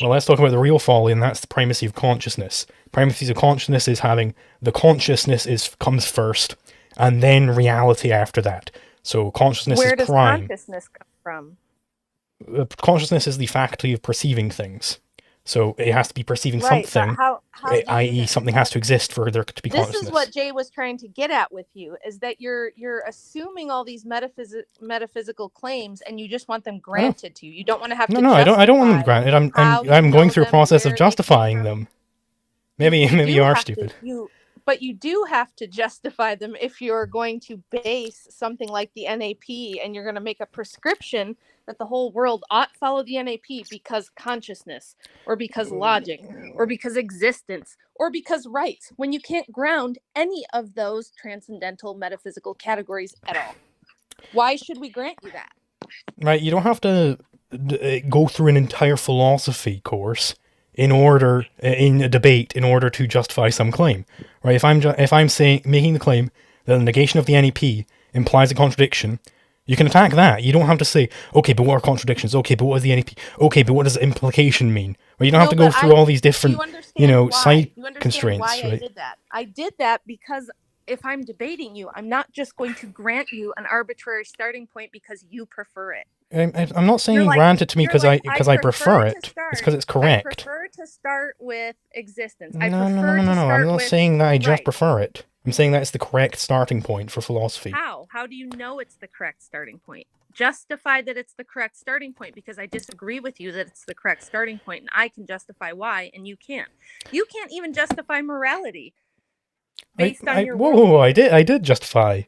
[SPEAKER 2] Well, let's talk about the real folly, and that's the primacy of consciousness. Primacy of consciousness is having the consciousness comes first, and then reality after that. So consciousness is prime.
[SPEAKER 6] Where does consciousness come from?
[SPEAKER 2] consciousness is the faculty of perceiving things. So it has to be perceiving
[SPEAKER 6] Right,
[SPEAKER 2] something,
[SPEAKER 6] but how do you
[SPEAKER 2] i.e.
[SPEAKER 6] know?
[SPEAKER 2] something has to exist for there to be
[SPEAKER 6] This
[SPEAKER 2] consciousness.
[SPEAKER 6] is what Jay was trying to get at with you, is that you're assuming all these metaphysical claims, and you just want them granted to you. You don't want to have to
[SPEAKER 2] No, I don't want them
[SPEAKER 6] justify
[SPEAKER 2] granted.
[SPEAKER 6] how
[SPEAKER 2] I'm
[SPEAKER 6] you
[SPEAKER 2] going
[SPEAKER 6] know
[SPEAKER 2] through a
[SPEAKER 6] them,
[SPEAKER 2] process of
[SPEAKER 6] where they came
[SPEAKER 2] justifying
[SPEAKER 6] from.
[SPEAKER 2] them. Maybe
[SPEAKER 6] You
[SPEAKER 2] you
[SPEAKER 6] do
[SPEAKER 2] are
[SPEAKER 6] have to-
[SPEAKER 2] stupid.
[SPEAKER 6] But you do have to justify them if you're going to base something like the NAP, and you're going to make a prescription that the whole world ought follow the NAP because consciousness, or because logic, or because existence, or because rights, when you can't ground any of those transcendental metaphysical categories at all. Why should we grant you that?
[SPEAKER 2] Right, you don't have to go through an entire philosophy course in a debate in order to justify some claim. Right, if I'm making the claim that the negation of the NEP implies a contradiction, you can attack that. You don't have to say, okay, but what are contradictions? Okay, but what is the NEP? Okay, but what does implication mean? Well, you don't have to go through all these different, side constraints.
[SPEAKER 6] Why
[SPEAKER 2] right?
[SPEAKER 6] I did that? I did that because if I'm debating you, I'm not just going to grant you an arbitrary starting point because you prefer it.
[SPEAKER 2] I'm not saying grant it to me because I prefer it. It's because it's correct.
[SPEAKER 6] I prefer to start with existence.
[SPEAKER 2] No. I'm not saying that I just prefer it. I'm saying that it's the correct starting point for philosophy.
[SPEAKER 6] How? How do you know it's the correct starting point? Justify that it's the correct starting point, because I disagree with you that it's the correct starting point, and I can justify why, and you can't. You can't even justify morality based on your
[SPEAKER 2] whoa, I did justify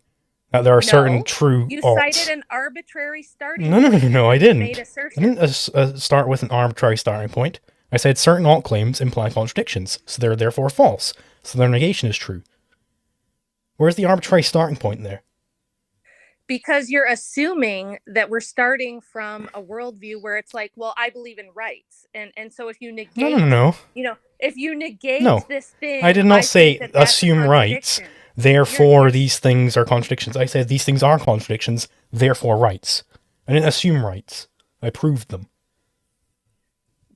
[SPEAKER 2] that there are certain true
[SPEAKER 6] You
[SPEAKER 2] alts.
[SPEAKER 6] cited an arbitrary starting point.
[SPEAKER 2] No, I didn't.
[SPEAKER 6] Made
[SPEAKER 2] I didn't start with an arbitrary starting point. I said certain alt claims imply contradictions, so they're therefore false, so their negation is true. Where's the arbitrary starting point there?
[SPEAKER 6] Because you're assuming that we're starting from a worldview where it's like, well, I believe in rights, and so if you negate,
[SPEAKER 2] No.
[SPEAKER 6] If you negate this thing,
[SPEAKER 2] I did not say assume rights. Therefore, these things are contradictions. I said these things are contradictions. Therefore, rights. I didn't assume rights. I proved them.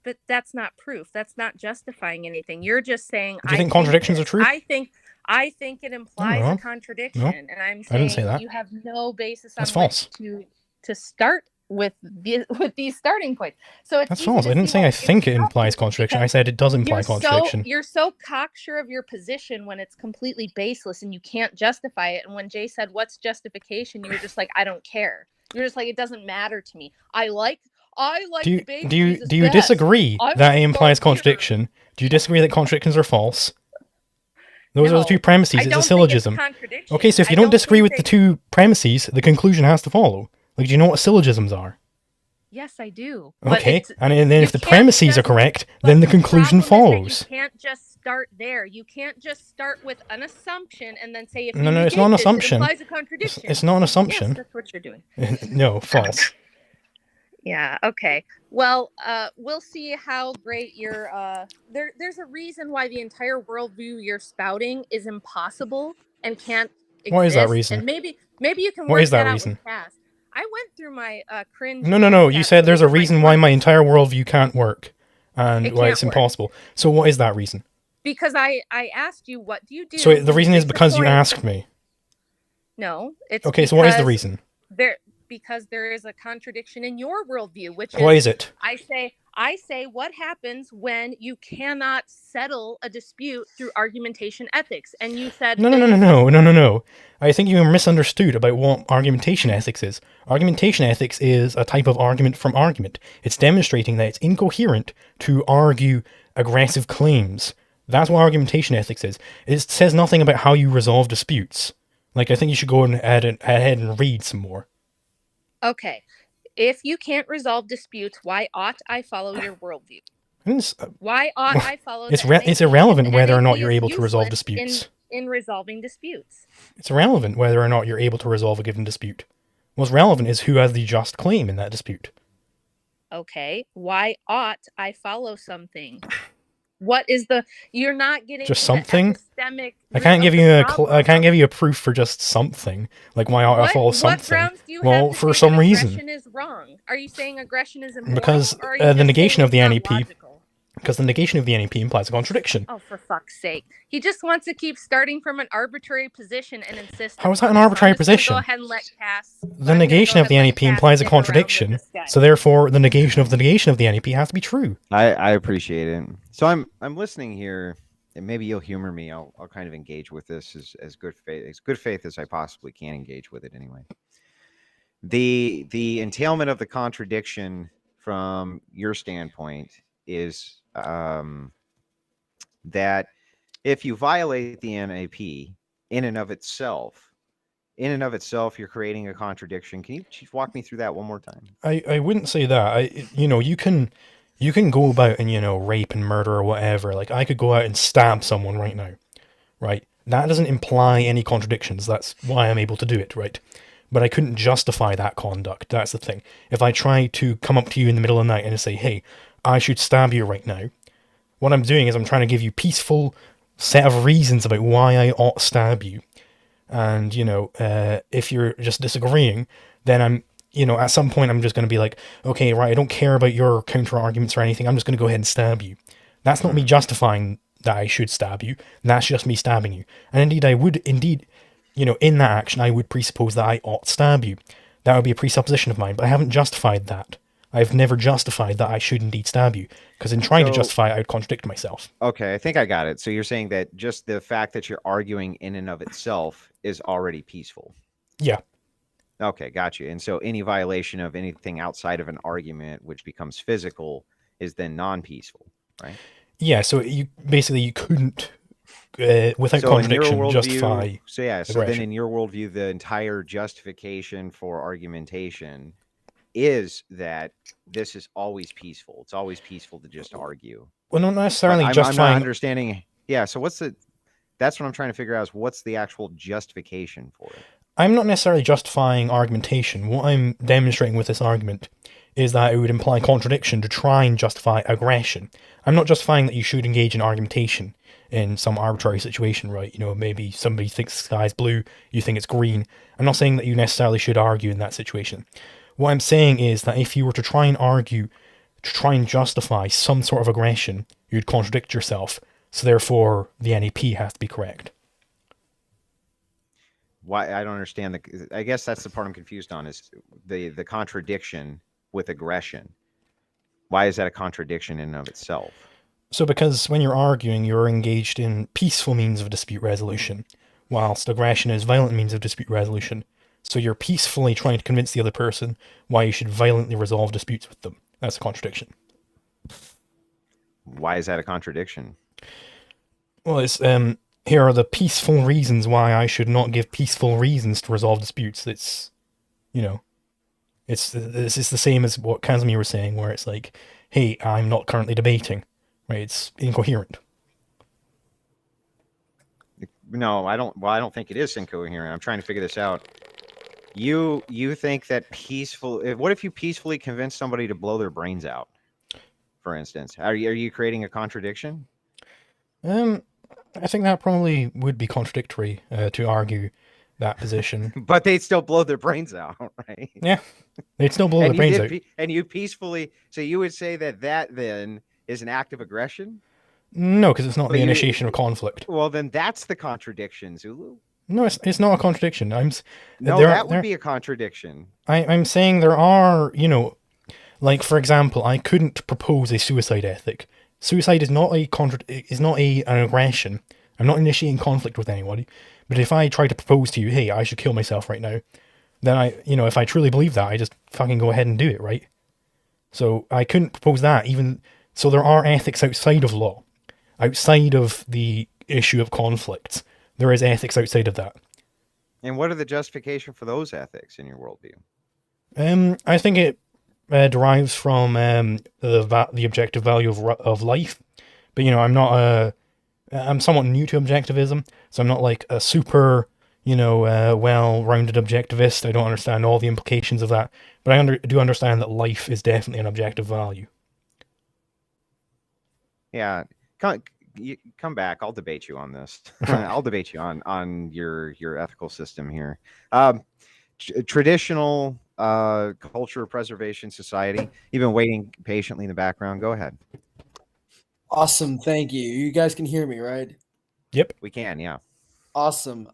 [SPEAKER 6] But that's not proof. That's not justifying anything. You're just saying.
[SPEAKER 2] Do you think contradictions are true?
[SPEAKER 6] I think it implies a contradiction, and I'm saying
[SPEAKER 2] I didn't say that.
[SPEAKER 6] You have no basis on
[SPEAKER 2] That's false.
[SPEAKER 6] to start with these starting points. So it's
[SPEAKER 2] that's false. I didn't say I think it implies contradiction. I said it does imply contradiction.
[SPEAKER 6] You're so cocksure of your position when it's completely baseless and you can't justify it. And when Jay said, "What's justification?" you were just like, "I don't care." You're just like, "It doesn't matter to me. I like."
[SPEAKER 2] Do you disagree that it implies contradiction? Do you disagree that contradictions are false? Those are the two premises. It's a syllogism. Okay, so if you don't disagree with the two premises, the conclusion has to follow. Like, do you know what syllogisms are?
[SPEAKER 6] Yes, I do.
[SPEAKER 2] Okay, and then if the premises are correct, then the conclusion follows.
[SPEAKER 6] You can't just start there. You can't just start with an assumption and then say, if
[SPEAKER 2] no, it's not an assumption.
[SPEAKER 6] It implies a contradiction.
[SPEAKER 2] It's not an assumption.
[SPEAKER 6] Yes, that's what you're doing.
[SPEAKER 2] No, false.
[SPEAKER 6] Yeah, okay. Well, we'll see how great your there's a reason why the entire worldview you're spouting is impossible and can't exist.
[SPEAKER 2] What is that reason?
[SPEAKER 6] And maybe you can work that out with Cass. I went through my cringe.
[SPEAKER 2] No. You said there's a reason why my entire worldview can't work and why it's impossible. So what is that reason?
[SPEAKER 6] Because I asked you, what do you do?
[SPEAKER 2] So the reason is because you asked me.
[SPEAKER 6] No, it's
[SPEAKER 2] okay. So what is the reason?
[SPEAKER 6] Because there is a contradiction in your worldview, which
[SPEAKER 2] what is it?
[SPEAKER 6] I say what happens when you cannot settle a dispute through argumentation ethics, and you said
[SPEAKER 2] no. I think you misunderstood about what argumentation ethics is. Argumentation ethics is a type of argument from argument. It's demonstrating that it's incoherent to argue aggressive claims. That's what argumentation ethics is. It says nothing about how you resolve disputes. Like, I think you should go ahead and read some more.
[SPEAKER 6] Okay, if you can't resolve disputes, why ought I follow your worldview? Why ought I follow?
[SPEAKER 2] It's irrelevant whether or not you're able to resolve disputes.
[SPEAKER 6] In resolving disputes,
[SPEAKER 2] it's irrelevant whether or not you're able to resolve a given dispute. What's relevant is who has the just claim in that dispute.
[SPEAKER 6] Okay, why ought I follow something? What is you're not getting
[SPEAKER 2] just something? I can't give you a proof for just something. Like, why ought I follow something?
[SPEAKER 6] What grounds do you
[SPEAKER 2] have for some reason.
[SPEAKER 6] Aggression is wrong. Are you saying aggression is immoral?
[SPEAKER 2] Because the negation of the NEP. Because the negation of the NAP implies a contradiction.
[SPEAKER 6] Oh, for fuck's sake. He just wants to keep starting from an arbitrary position and insist.
[SPEAKER 2] How is that
[SPEAKER 6] upon
[SPEAKER 2] an
[SPEAKER 6] it.
[SPEAKER 2] arbitrary
[SPEAKER 6] I'm just gonna
[SPEAKER 2] position?
[SPEAKER 6] Go ahead and let Cass.
[SPEAKER 2] The negation of the NAP implies a contradiction, so therefore the negation of the NAP has to be true.
[SPEAKER 1] I appreciate it. So I'm listening here, and maybe you'll humor me. I'll kind of engage with this as good faith as I possibly can engage with it anyway. The entailment of the contradiction from your standpoint is that if you violate the NAP in and of itself, you're creating a contradiction. Can you walk me through that one more time?
[SPEAKER 2] I wouldn't say that. You can go about and rape and murder or whatever. Like I could go out and stab someone right now, right? That doesn't imply any contradictions. That's why I'm able to do it, right? But I couldn't justify that conduct. That's the thing. If I try to come up to you in the middle of the night and say, hey, I should stab you right now, what I'm doing is I'm trying to give you peaceful set of reasons about why I ought to stab you. And, if you're just disagreeing, then I'm, at some point I'm just going to be like, okay, right, I don't care about your counter arguments or anything. I'm just going to go ahead and stab you. That's not me justifying that I should stab you. That's just me stabbing you. And indeed, I would in that action, I would presuppose that I ought to stab you. That would be a presupposition of mine, but I haven't justified that. I've never justified that I should indeed stab you, because in trying to justify it, I would contradict myself.
[SPEAKER 1] Okay, I think I got it. So you're saying that just the fact that you're arguing in and of itself is already peaceful.
[SPEAKER 2] Yeah.
[SPEAKER 1] Okay, got you. And so any violation of anything outside of an argument, which becomes physical, is then non-peaceful, right?
[SPEAKER 2] Yeah, so you couldn't, without contradiction, justify.
[SPEAKER 1] So then in your worldview, the entire justification for argumentation is that this is always peaceful. It's always peaceful to just argue.
[SPEAKER 2] Well, not necessarily justifying.
[SPEAKER 1] I'm not understanding. Yeah, so that's what I'm trying to figure out is what's the actual justification for it?
[SPEAKER 2] I'm not necessarily justifying argumentation. What I'm demonstrating with this argument is that it would imply contradiction to try and justify aggression. I'm not justifying that you should engage in argumentation in some arbitrary situation, right? Maybe somebody thinks the sky's blue, you think it's green. I'm not saying that you necessarily should argue in that situation. What I'm saying is that if you were to try and argue, to try and justify some sort of aggression, you'd contradict yourself. So therefore, the NAP has to be correct.
[SPEAKER 1] Why? I don't understand. I guess that's the part I'm confused on is the contradiction with aggression. Why is that a contradiction in and of itself?
[SPEAKER 2] So because when you're arguing, you're engaged in peaceful means of dispute resolution, whilst aggression is violent means of dispute resolution. So you're peacefully trying to convince the other person why you should violently resolve disputes with them. That's a contradiction.
[SPEAKER 1] Why is that a contradiction?
[SPEAKER 2] Well, it's here are the peaceful reasons why I should not give peaceful reasons to resolve disputes. It's the same as what Casimir was saying, where it's like, hey, I'm not currently debating. Right? It's incoherent.
[SPEAKER 1] No, I don't. Well, I don't think it is incoherent. I'm trying to figure this out. You think that peaceful? What if you peacefully convince somebody to blow their brains out? For instance, are you creating a contradiction?
[SPEAKER 2] I think that probably would be contradictory to argue that position.
[SPEAKER 1] But they'd still blow their brains out, right?
[SPEAKER 2] Yeah, they'd still blow their brains out.
[SPEAKER 1] And you peacefully. So you would say that then is an act of aggression?
[SPEAKER 2] No, because it's not the initiation of conflict.
[SPEAKER 1] Well, then that's the contradiction, Zulu.
[SPEAKER 2] No, it's not a contradiction.
[SPEAKER 1] That would be a contradiction.
[SPEAKER 2] I'm saying there are, like for example, I couldn't propose a suicide ethic. Suicide is not an aggression. I'm not initiating conflict with anybody. But if I try to propose to you, hey, I should kill myself right now, then if I truly believe that, I just fucking go ahead and do it, right? So I couldn't propose that even. So there are ethics outside of law, outside of the issue of conflicts. There is ethics outside of that.
[SPEAKER 1] And what are the justification for those ethics in your worldview?
[SPEAKER 2] I think it derives from the objective value of life. But I'm somewhat new to objectivism, so I'm not like a super well-rounded objectivist. I don't understand all the implications of that, but I do understand that life is definitely an objective value.
[SPEAKER 1] Yeah, come back. I'll debate you on this. I'll debate you on your ethical system here. Traditional culture preservation society. You've been waiting patiently in the background. Go ahead.
[SPEAKER 7] Awesome, thank you. You guys can hear me, right?
[SPEAKER 2] Yep.
[SPEAKER 1] We can, yeah.
[SPEAKER 7] Awesome.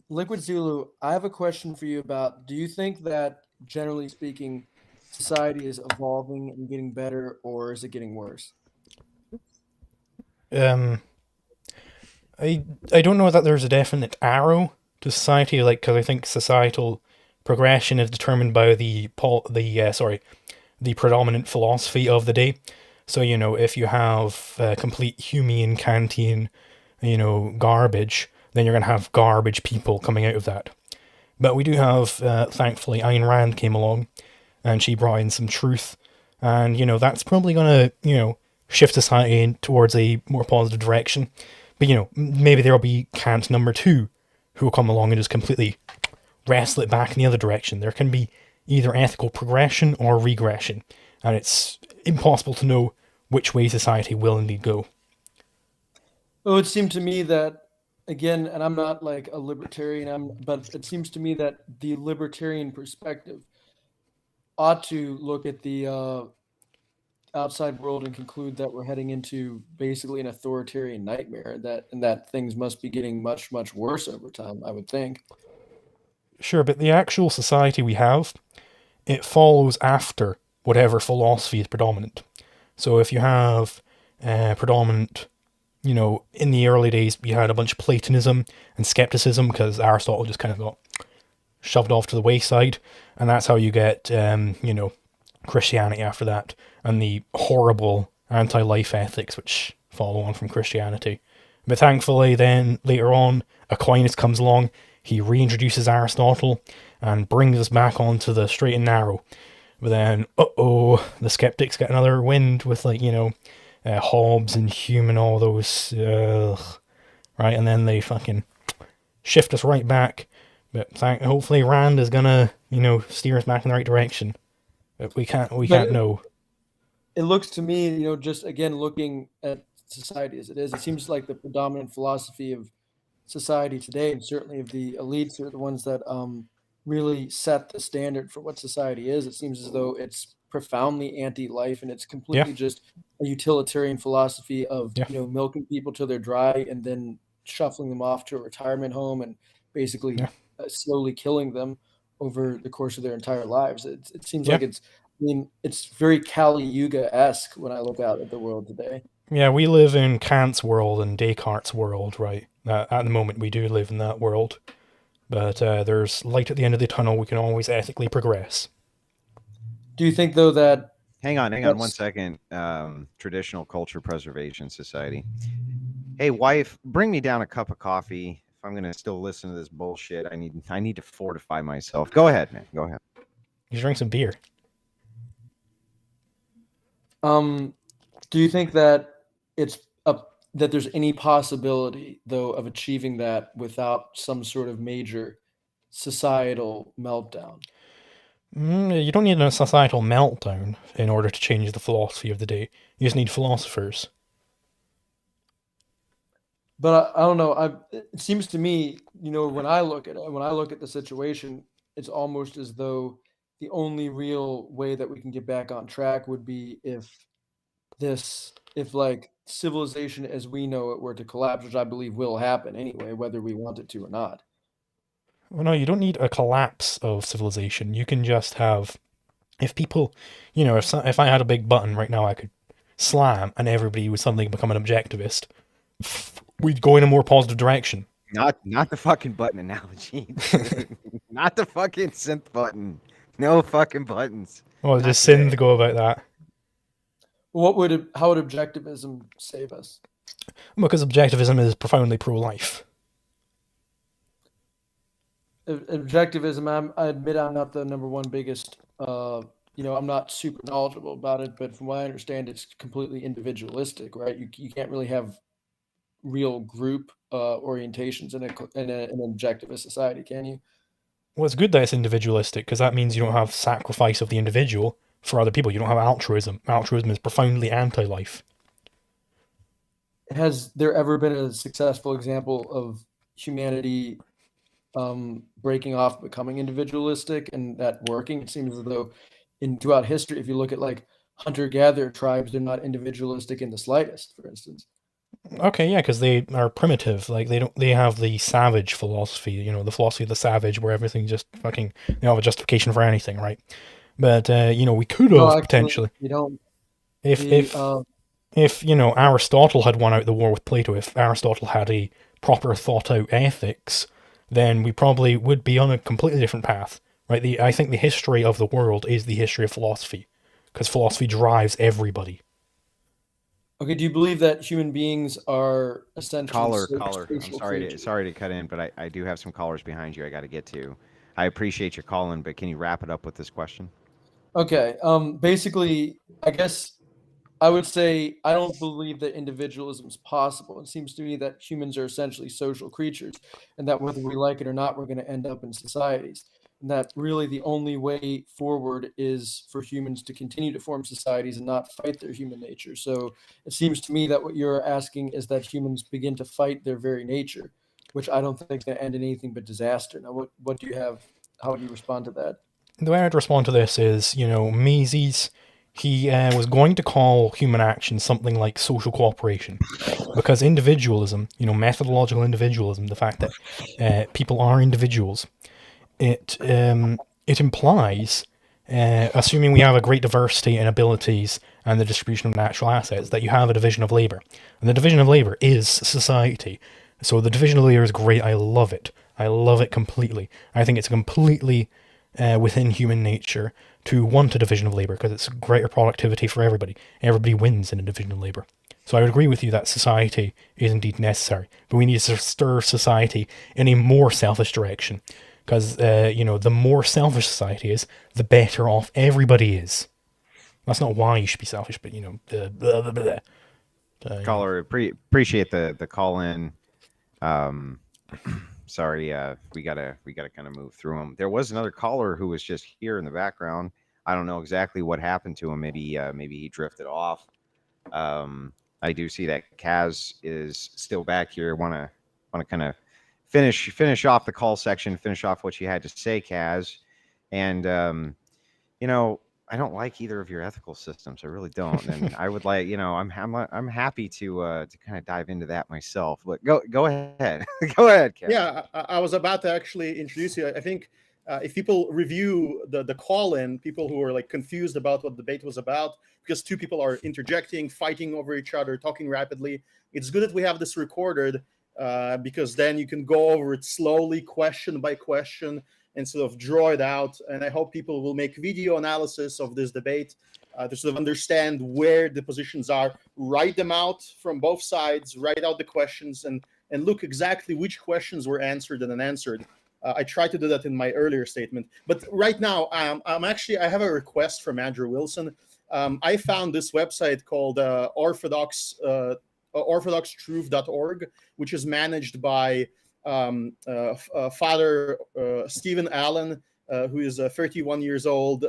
[SPEAKER 7] Liquid Zulu, I have a question for you about, do you think that, generally speaking, society is evolving and getting better, or is it getting worse?
[SPEAKER 2] Um, I don't know that there's a definite arrow to society, like, because I think societal progression is determined by the predominant philosophy of the day. So, if you have complete Humean, Kantian, garbage, then you're going to have garbage people coming out of that. But we do have, thankfully, Ayn Rand came along, and she brought in some truth, and that's probably going to shift society towards a more positive direction. But maybe there'll be Kant number 2, who will come along and just completely wrestle it back in the other direction. There can be either ethical progression or regression, and it's impossible to know which way society will indeed go.
[SPEAKER 7] Well, it seemed to me that, again, and I'm not like a libertarian, but it seems to me that the libertarian perspective ought to look at the outside world and conclude that we're heading into basically an authoritarian nightmare, that things must be getting much, much worse over time, I would think.
[SPEAKER 2] Sure, but the actual society we have, it follows after whatever philosophy is predominant. So if you have predominant, in the early days, we had a bunch of Platonism and skepticism because Aristotle just kind of got shoved off to the wayside, and that's how you get, Christianity after that, and the horrible anti-life ethics which follow on from Christianity. But thankfully, then later on, Aquinas comes along. He reintroduces Aristotle and brings us back onto the straight and narrow. But then, the skeptics get another wind with Hobbes and Hume and all those, right? And then they fucking shift us right back. But hopefully Rand is gonna, steer us back in the right direction. But we can't know.
[SPEAKER 7] It looks to me, just again looking at society as it is, it seems like the predominant philosophy of society today, and certainly of the elites, are the ones that really set the standard for what society is. It seems as though it's profoundly anti-life, and it's completely just a utilitarian philosophy of milking people till they're dry and then shuffling them off to a retirement home and basically slowly killing them over the course of their entire lives. It seems like it's very Kali Yuga-esque when I look out at the world today.
[SPEAKER 2] Yeah, we live in Kant's world and Descartes' world, right? At the moment, we do live in that world. But there's light at the end of the tunnel. We can always ethically progress.
[SPEAKER 7] Do you think, though, that...
[SPEAKER 1] Hang on 1 second. Traditional Culture Preservation Society. Hey, wife, bring me down a cup of coffee. If I'm going to still listen to this bullshit, I need to fortify myself. Go ahead, man. Go ahead.
[SPEAKER 2] You drink some beer.
[SPEAKER 7] Do you think that that there's any possibility, though, of achieving that without some sort of major societal meltdown?
[SPEAKER 2] You don't need a societal meltdown in order to change the philosophy of the day. You just need philosophers.
[SPEAKER 7] But I don't know. It seems to me, when I look at the situation, it's almost as though the only real way that we can get back on track would be if civilization as we know it were to collapse, which I believe will happen anyway, whether we want it to or not.
[SPEAKER 2] Well, no, you don't need a collapse of civilization. You can just have, if people, if I had a big button right now, I could slam and everybody would suddenly become an objectivist. We'd go in a more positive direction.
[SPEAKER 1] Not the fucking button analogy. Not the fucking synth button. No fucking buttons.
[SPEAKER 2] Well, just sin to go about that.
[SPEAKER 7] How would objectivism save us?
[SPEAKER 2] Because objectivism is profoundly pro-life.
[SPEAKER 7] Objectivism, I admit I'm not the number one biggest, I'm not super knowledgeable about it, but from what I understand, it's completely individualistic, right? You can't really have real group orientations in an objectivist society, can you?
[SPEAKER 2] Well, it's good that it's individualistic, because that means you don't have sacrifice of the individual for other people. You don't have altruism. Altruism is profoundly anti-life.
[SPEAKER 7] Has there ever been a successful example of humanity breaking off, becoming individualistic, and that working? It seems as though throughout history, if you look at hunter-gatherer tribes, they're not individualistic in the slightest, for instance.
[SPEAKER 2] Okay, yeah, because they are primitive. Like they have the savage philosophy, you know, the philosophy of the savage, where everything just fucking they don't have a justification for anything, right? But you know, we could
[SPEAKER 7] No,
[SPEAKER 2] have
[SPEAKER 7] actually,
[SPEAKER 2] potentially
[SPEAKER 7] you don't.
[SPEAKER 2] if
[SPEAKER 7] The
[SPEAKER 2] if you know Aristotle had won out the war with Plato, if Aristotle had a proper thought out ethics, then we probably would be on a completely different path, right? I think the history of the world is the history of philosophy, because philosophy drives everybody.
[SPEAKER 7] okay, do you believe that human beings are essentially
[SPEAKER 1] Caller. I'm
[SPEAKER 7] social
[SPEAKER 1] sorry
[SPEAKER 7] creatures?
[SPEAKER 1] to cut in, but I do have some callers behind you I got to get to. I appreciate your calling, but can you wrap it up with this question?
[SPEAKER 7] Okay. Basically, I guess I would say I don't believe that individualism is possible. It seems to me that humans are essentially social creatures, and that whether we like it or not, we're going to end up in societies. And that really the only way forward is for humans to continue to form societies and not fight their human nature. So it seems to me that what you're asking is that humans begin to fight their very nature, which I don't think is going to end in anything but disaster. Now, what do you have? How do you respond to that?
[SPEAKER 2] The way I'd respond to this is, you know, Mises, he was going to call human action something like social cooperation, because individualism, you know, methodological individualism, the fact that people are individuals, it implies, assuming we have a great diversity in abilities and the distribution of natural assets, that you have a division of labor, and the division of labor is society. So the division of labor is great. I love it. I love it completely. I think it's completely within human nature to want a division of labor because it's greater productivity for everybody. Everybody wins in a division of labor. So I would agree with you that society is indeed necessary, but we need to stir society in a more selfish direction, because you know, the more selfish society is, the better off everybody is. That's not why you should be selfish, but you know, blah, blah, blah. You know.
[SPEAKER 1] Caller, appreciate the call in. Sorry, we gotta kind of move through them. There was another caller who was just here in the background. I don't know exactly what happened to him. Maybe he drifted off. I do see that Kaz is still back here. Want to kind of finish off the call section, finish off what you had to say, Kaz. And you know, I don't like either of your ethical systems. I really don't. And I would like, you know, I'm happy to kind of dive into that myself. But go ahead, go ahead, Kaz.
[SPEAKER 5] Yeah, I was about to actually introduce you. I think if people review the call-in, people who are like confused about what the debate was about, because two people are interjecting, fighting over each other, talking rapidly, it's good that we have this recorded because then you can go over it slowly, question by question, and sort of draw it out. And I hope people will make video analysis of this debate to sort of understand where the positions are, write them out from both sides, write out the questions, and look exactly which questions were answered and unanswered. I tried to do that in my earlier statement. But right now, I have a request from Andrew Wilson. I found this website called orthodoxtruth.org, which is managed by Father Stephen Allen, who is 31 years old.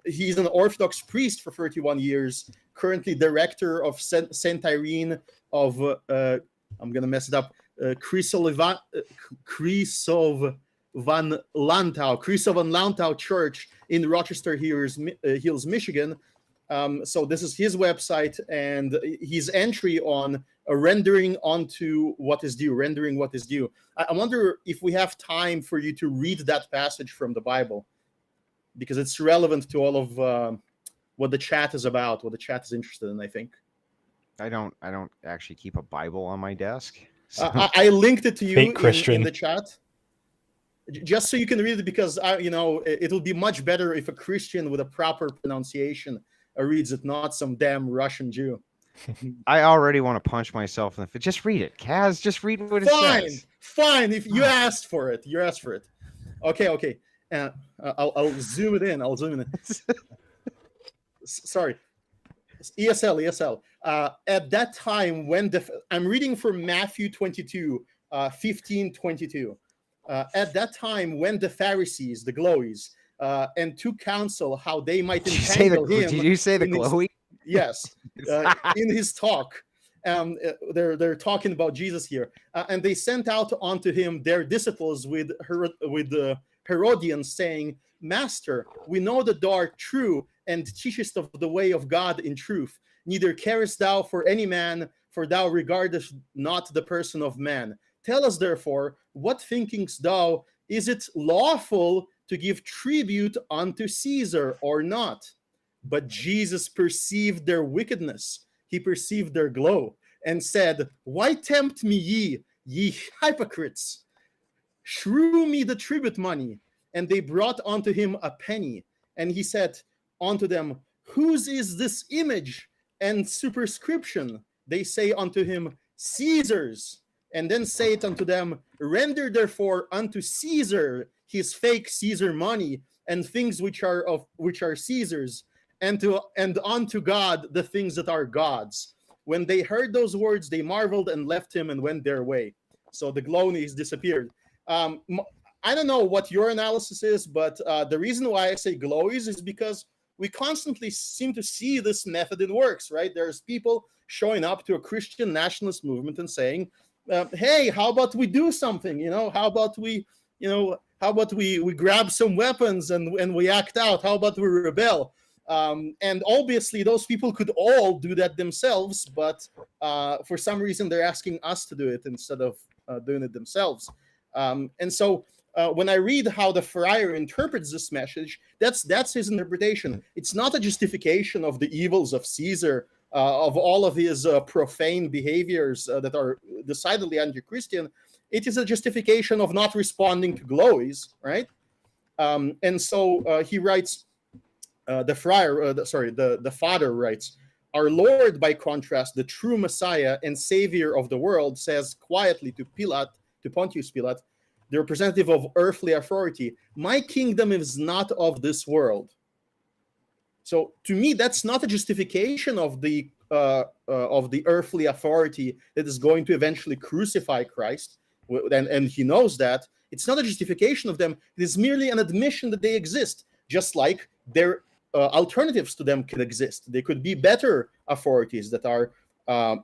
[SPEAKER 5] He's an Orthodox priest for 31 years, currently director of Saint Irene of, I'm going to mess it up, Krisovan Lantau Church in Rochester Hills, Michigan. So this is his website, and his entry on rendering onto what is due, rendering what is due. I wonder if we have time for you to read that passage from the Bible, because it's relevant to all of what the chat is about, what the chat is interested in, I think.
[SPEAKER 1] I don't actually keep a Bible on my desk.
[SPEAKER 5] So. I linked it to you in the chat, just so you can read it, because it will be much better if a Christian with a proper pronunciation reads it, not some damn Russian Jew.
[SPEAKER 1] I already want to punch myself in the face. Just read it, Kaz. Just read what it says.
[SPEAKER 5] Fine. If you asked for it, you asked for it. Okay. I'll zoom it in. Sorry. ESL. At that time, when I'm reading from Matthew 22, 15-22. At that time, when the Pharisees, the Glowies, and took counsel how they might entangle him.
[SPEAKER 1] Did you say the Glowy?
[SPEAKER 5] Yes. In his talk. They're talking about Jesus here. And they sent out unto him their disciples with the Herodians, saying, Master, we know that thou art true, and teachest of the way of God in truth. Neither carest thou for any man, for thou regardest not the person of man. Tell us, therefore, what thinkest thou? Is it lawful to give tribute unto Caesar or not? But Jesus perceived their wickedness. He perceived their glow, and said, Why tempt me ye hypocrites? Shew me the tribute money. And they brought unto him a penny. And he said unto them, Whose is this image and superscription? They say unto him, Caesar's. And then saith unto them, Render therefore unto Caesar his fake Caesar money, and things which are Caesar's, and unto God the things that are God's. When they heard those words, they marveled and left him and went their way. So the glownies disappeared. I don't know what your analysis is, but the reason why I say glowies is because we constantly seem to see this method in works, right? There's people showing up to a Christian nationalist movement and saying, hey, how about we do something? How about we grab some weapons and we act out? How about we rebel? And obviously those people could all do that themselves, but for some reason they're asking us to do it instead of doing it themselves. And so when I read how the friar interprets this message, that's his interpretation. It's not a justification of the evils of Caesar, of all of his profane behaviors that are decidedly anti-Christian. It is a justification of not responding to glowies, right? And so he writes, the father writes, our Lord, by contrast, the true Messiah and Savior of the world, says quietly to Pontius Pilate, the representative of earthly authority, my kingdom is not of this world. So to me, that's not a justification of the earthly authority that is going to eventually crucify Christ, and he knows that. It's not a justification of them. It is merely an admission that they exist, just like their alternatives to them can exist. They could be better authorities that are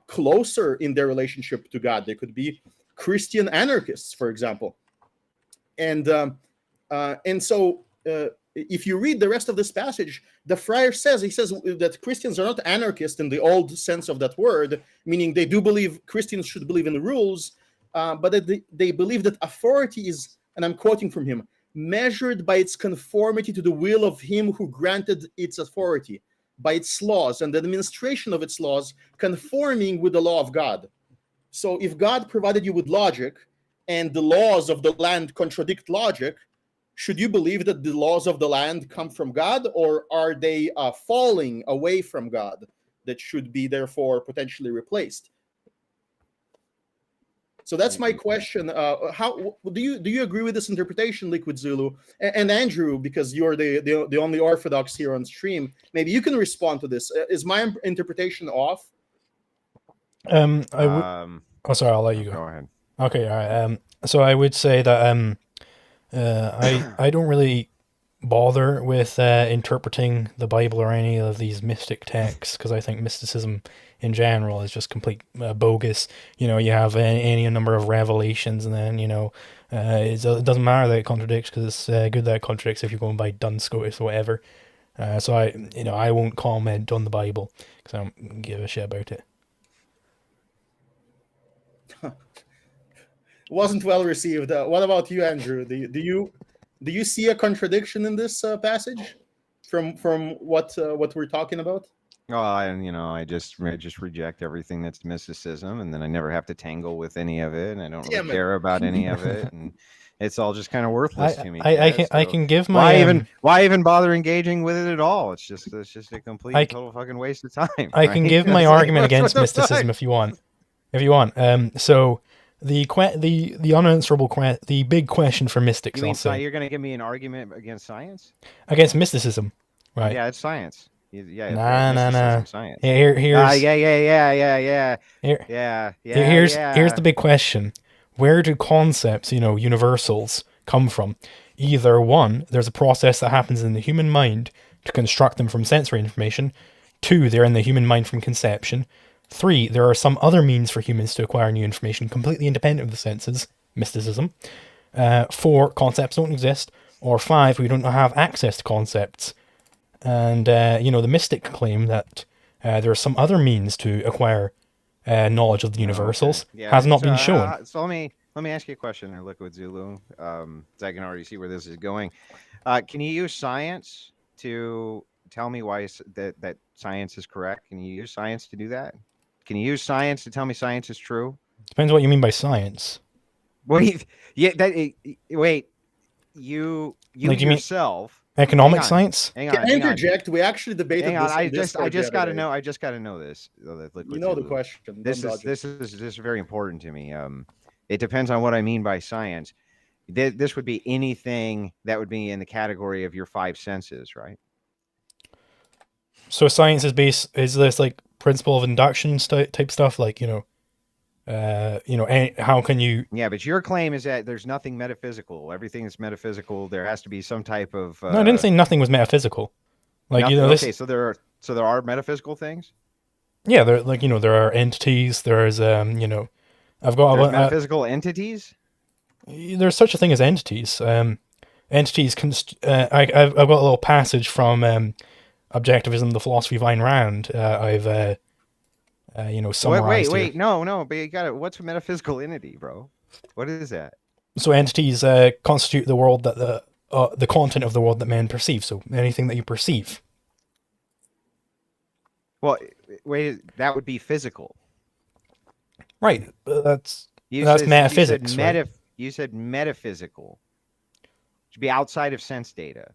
[SPEAKER 5] closer in their relationship to God. They could be Christian anarchists, for example. And so if you read the rest of this passage, the friar says that Christians are not anarchists in the old sense of that word, meaning they do believe Christians should believe in the rules, but that they believe that authority is, and I'm quoting from him, measured by its conformity to the will of him who granted its authority, by its laws and the administration of its laws conforming with the law of God. So if God provided you with logic and the laws of the land contradict logic, should you believe that the laws of the land come from God, or are they falling away from God that should be therefore potentially replaced? So that's my question. How do you agree with this interpretation, Liquid Zulu? And Andrew, because you're the only Orthodox here on stream, maybe you can respond to this. Is my interpretation off?
[SPEAKER 2] Sorry, I'll let you go.
[SPEAKER 1] Go ahead.
[SPEAKER 2] Okay, all right. So I would say that I don't really bother with interpreting the Bible or any of these mystic texts, because I think mysticism in general is just complete bogus. You have any number of revelations, and then it doesn't matter that it contradicts, because it's good that it contradicts if you're going by Duns Scotus or whatever. So I won't comment on the Bible because I don't give a shit about it.
[SPEAKER 5] Wasn't well received. What about you, Andrew? Do you see a contradiction in this passage from what we're talking about?
[SPEAKER 1] Oh, I just reject everything that's mysticism, and then I never have to tangle with any of it, and I don't really care about any of it, and it's all just kind of worthless to me.
[SPEAKER 2] I can give my
[SPEAKER 1] why even bother engaging with it at all? It's just a complete total fucking waste of time.
[SPEAKER 2] I can give my argument against mysticism if you want. So the unanswerable the big question for mystics.
[SPEAKER 1] You're going to give me an argument against science?
[SPEAKER 2] Against mysticism, right?
[SPEAKER 1] Yeah, it's science. Yeah.
[SPEAKER 2] Nah.
[SPEAKER 1] Science.
[SPEAKER 2] Here's Here's the big question: where do concepts, universals, come from? Either one, there's a process that happens in the human mind to construct them from sensory information. 2, they're in the human mind from conception. 3, there are some other means for humans to acquire new information completely independent of the senses, mysticism. 4, concepts don't exist. Or 5, we don't have access to concepts. And, the mystic claim that there are some other means to acquire knowledge of the universals has not been shown.
[SPEAKER 1] So let me ask you a question there, Liquid Zulu. So I can already see where this is going. Can you use science to tell me why that science is correct? Can you use science to do that? Can you use science to tell me science is true?
[SPEAKER 2] Depends what you mean by science.
[SPEAKER 1] Wait, yeah, wait. You
[SPEAKER 2] Like, you mean
[SPEAKER 1] yourself.
[SPEAKER 2] Economic science?
[SPEAKER 1] Hang on.
[SPEAKER 5] Can I interject? We actually debated
[SPEAKER 1] Hang on.
[SPEAKER 5] this.
[SPEAKER 1] I just got to know. I just got to know this.
[SPEAKER 5] You know the question.
[SPEAKER 1] This is very important to me. It depends on what I mean by science. This would be anything that would be in the category of your five senses, right?
[SPEAKER 2] So science is this like principle of induction type stuff, like, how can you...
[SPEAKER 1] Yeah, but your claim is that there's nothing metaphysical. Everything is metaphysical. There has to be some type of...
[SPEAKER 2] No, I didn't say nothing was metaphysical. Like,
[SPEAKER 1] nothing,
[SPEAKER 2] okay,
[SPEAKER 1] so there are metaphysical things?
[SPEAKER 2] Yeah, there are entities, there's, I've got...
[SPEAKER 1] There's metaphysical entities?
[SPEAKER 2] There's such a thing as entities. Entities can... I've got a little passage from Objectivism, the Philosophy of Ayn Rand. I've... summarized
[SPEAKER 1] Wait, no, but you got it. What's a metaphysical entity, bro? What is that?
[SPEAKER 2] So entities constitute the world that the content of the world that men perceive. So anything that you perceive.
[SPEAKER 1] Well, wait, that would be physical,
[SPEAKER 2] right? That's metaphysics.
[SPEAKER 1] You said metaphysical. It should be outside of sense data.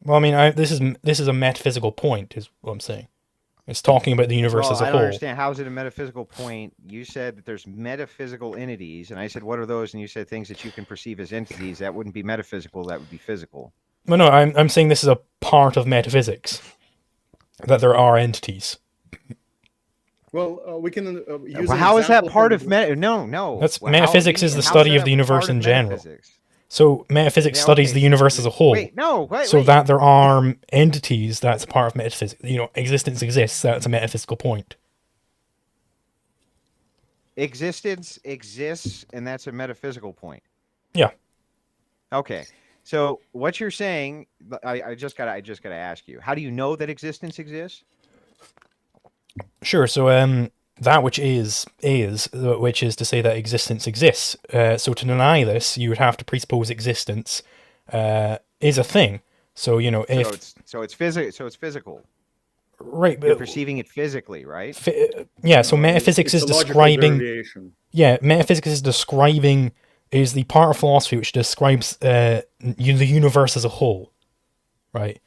[SPEAKER 2] Well, I mean, this is a metaphysical point, is what I'm saying. It's talking about the universe as a whole.
[SPEAKER 1] I don't understand. How is it a metaphysical point? You said that there's metaphysical entities, and I said, what are those? And you said things that you can perceive as entities. That wouldn't be metaphysical. That would be physical.
[SPEAKER 2] Well, no, I'm saying this is a part of metaphysics, that there are entities.
[SPEAKER 5] Well, we can use.
[SPEAKER 1] Well, how is that part of No.
[SPEAKER 2] That's metaphysics is the study of the universe in general. So metaphysics studies the universe as a whole.
[SPEAKER 1] Wait.
[SPEAKER 2] So that there are entities, that's a part of metaphysics. Existence exists, that's a metaphysical point.
[SPEAKER 1] Existence exists, and that's a metaphysical point.
[SPEAKER 2] Yeah.
[SPEAKER 1] Okay. So what you're saying, I just gotta ask you, how do you know that existence exists?
[SPEAKER 2] Sure. So that which is to say that existence exists. So to deny this, you would have to presuppose existence is a thing. So if
[SPEAKER 1] it's physical.
[SPEAKER 2] Right, but
[SPEAKER 1] you're perceiving it physically, right?
[SPEAKER 2] So metaphysics is describing. Yeah, metaphysics is the part of philosophy which describes the universe as a whole, right?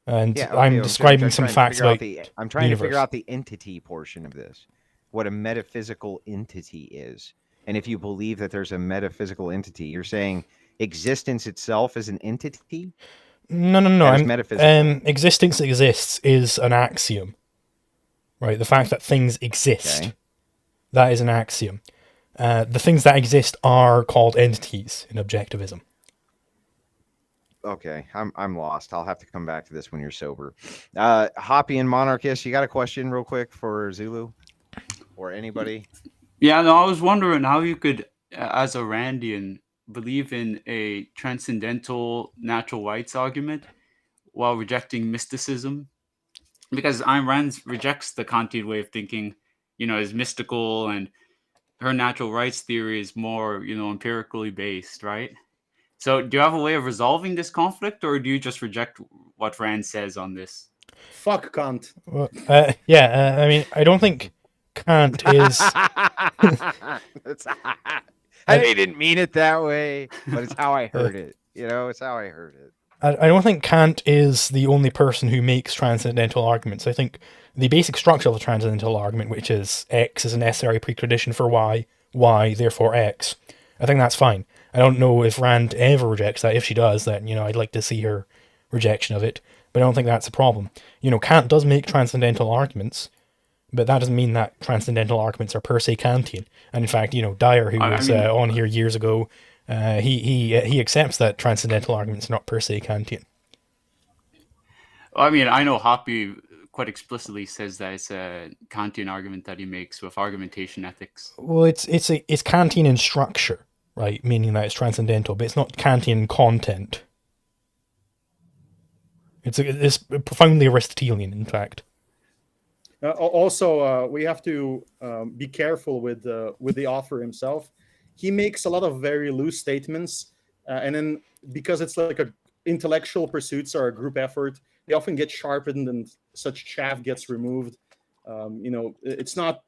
[SPEAKER 2] And I'm describing some facts about.
[SPEAKER 1] I'm trying to figure out the entity portion of this, what a metaphysical entity is, and if you believe that there's a metaphysical entity, you're saying existence itself is an entity.
[SPEAKER 2] No. Existence exists is an axiom, right? The fact that things exist, that is an axiom. The things that exist are called entities in objectivism.
[SPEAKER 1] Okay, I'm lost. I'll have to come back to this when you're sober. Hoppy and Monarchist, you got a question real quick for Zulu or anybody?
[SPEAKER 8] Yeah, no, I was wondering how you could, as a Randian, believe in a transcendental natural rights argument while rejecting mysticism, because Ayn Rand rejects the Kantian way of thinking, is mystical, and her natural rights theory is more, empirically based, right? So do you have a way of resolving this conflict, or do you just reject what Rand says on this?
[SPEAKER 5] Fuck Kant.
[SPEAKER 2] Well, I mean, I don't think Kant is...
[SPEAKER 1] I didn't mean it that way, but it's how I heard it. It's how I heard it.
[SPEAKER 2] I don't think Kant is the only person who makes transcendental arguments. I think the basic structure of the transcendental argument, which is X is a necessary precondition for Y, therefore X, I think that's fine. I don't know if Rand ever rejects that. If she does, then, I'd like to see her rejection of it. But I don't think that's a problem. Kant does make transcendental arguments, but that doesn't mean that transcendental arguments are per se Kantian. And in fact, Dyer, who was on here years ago, he accepts that transcendental arguments are not per se Kantian.
[SPEAKER 8] I mean, I know Hoppy quite explicitly says that it's a Kantian argument that he makes with argumentation ethics.
[SPEAKER 2] Well, it's Kantian in structure, right? Meaning that it's transcendental, but it's not Kantian content. It's profoundly Aristotelian, in fact.
[SPEAKER 5] Also, we have to be careful with the author himself. He makes a lot of very loose statements, and then because it's like intellectual pursuits are a group effort, they often get sharpened and such chaff gets removed. It's not.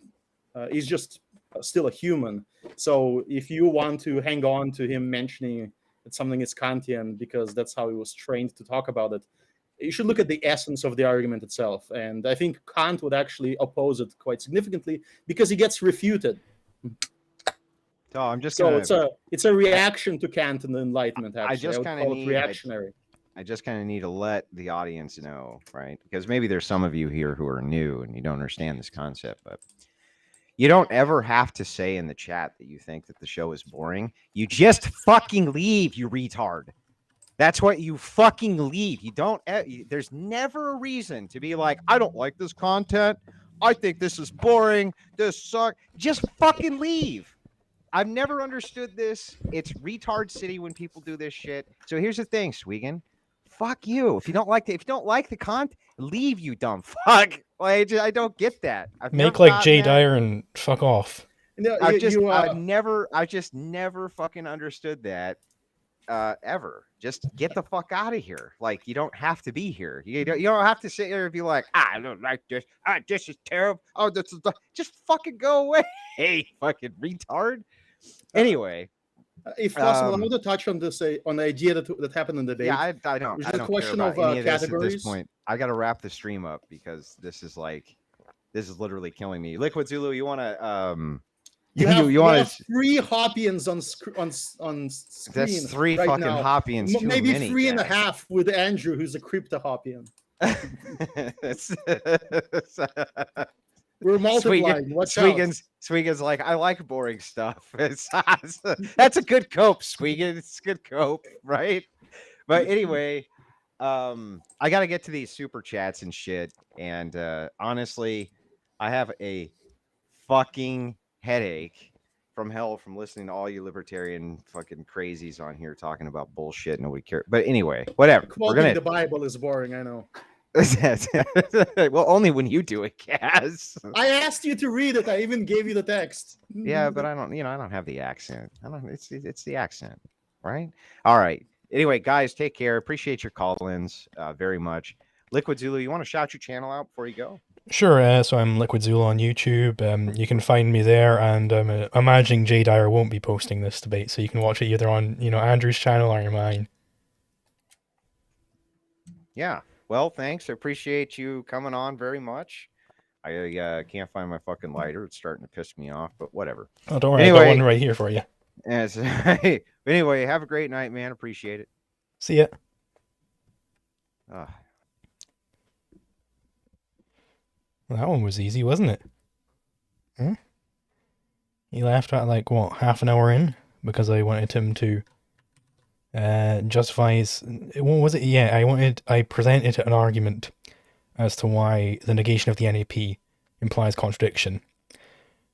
[SPEAKER 5] He's just still a human. So if you want to hang on to him mentioning that something is Kantian because that's how he was trained to talk about it, you should look at the essence of the argument itself. And I think Kant would actually oppose it quite significantly because he gets refuted.
[SPEAKER 1] So I'm just
[SPEAKER 5] So
[SPEAKER 1] gonna.
[SPEAKER 5] it's a reaction to Kant and the Enlightenment. Actually,
[SPEAKER 1] I just
[SPEAKER 5] would
[SPEAKER 1] kind of
[SPEAKER 5] call it
[SPEAKER 1] need.
[SPEAKER 5] reactionary.
[SPEAKER 1] I just kind of need to let the audience know, right? Because maybe there's some of you here who are new and you don't understand this concept, but you don't ever have to say in the chat that you think that the show is boring. You just fucking leave, you retard. That's what you fucking leave. You don't, there's never a reason to be like, I don't like this content. I think this is boring. This sucks. Just fucking leave. I've never understood this. It's retard city when people do this shit. So here's the thing, Swegan. Fuck you. If you don't like the content, leave, you dumb fuck. Like, I don't get that.
[SPEAKER 2] Make like Jay Dyer and fuck off.
[SPEAKER 5] No,
[SPEAKER 1] I just never fucking understood that ever. Just get the fuck out of here. Like, you don't have to be here. You don't have to sit here and be like, I don't like this. This is terrible. Oh, this is just fucking go away. Hey, fucking retard. Anyway,
[SPEAKER 5] if possible, I want to touch on this on the idea that happened in the debate.
[SPEAKER 1] Yeah, I don't.
[SPEAKER 5] Which
[SPEAKER 1] I
[SPEAKER 5] is a
[SPEAKER 1] don't
[SPEAKER 5] question
[SPEAKER 1] care
[SPEAKER 5] of
[SPEAKER 1] about any of this at
[SPEAKER 5] categories.
[SPEAKER 1] this point. I got to wrap the stream up because this is literally killing me. Liquid Zulu, you want to
[SPEAKER 5] You
[SPEAKER 1] want
[SPEAKER 5] have 3 Hoppians on screen.
[SPEAKER 1] That's 3
[SPEAKER 5] right
[SPEAKER 1] fucking
[SPEAKER 5] now.
[SPEAKER 1] Hoppians.
[SPEAKER 5] Maybe
[SPEAKER 1] many,
[SPEAKER 5] 3.5 with Andrew, who's a crypto Hoppian. We're multiplying. Watch out.
[SPEAKER 1] Swegan's like, I like boring stuff. That's a good cope, Swegan. It's a good cope, right? But anyway, I got to get to these super chats and shit. And honestly, I have a fucking headache from hell from listening to all you libertarian fucking crazies on here talking about bullshit. Nobody cares. But anyway, whatever.
[SPEAKER 5] Quoting the Bible is boring, I know.
[SPEAKER 1] Well, only when you do it, Kaz.
[SPEAKER 5] I asked you to read it. I even gave you the text.
[SPEAKER 1] Yeah, but I don't have the accent. It's the accent, right? All right. Anyway, guys, take care. Appreciate your call-ins very much. Liquid Zulu, you want to shout your channel out before you go?
[SPEAKER 2] Sure. So I'm Liquid Zulu on YouTube. You can find me there, and I'm imagining Jay Dyer won't be posting this debate, so you can watch it either on Andrew's channel or mine.
[SPEAKER 1] Yeah. Well, thanks. I appreciate you coming on very much. I can't find my fucking lighter. It's starting to piss me off, but whatever.
[SPEAKER 2] Oh, don't worry. Anyway, I got one right here for you.
[SPEAKER 1] Anyway, have a great night, man. Appreciate it.
[SPEAKER 2] See ya.
[SPEAKER 1] Well,
[SPEAKER 2] that one was easy, wasn't it? He laughed at like, what, half an hour in? Because I wanted him to justify his... What was it? Yeah, I presented an argument as to why the negation of the NAP implies contradiction.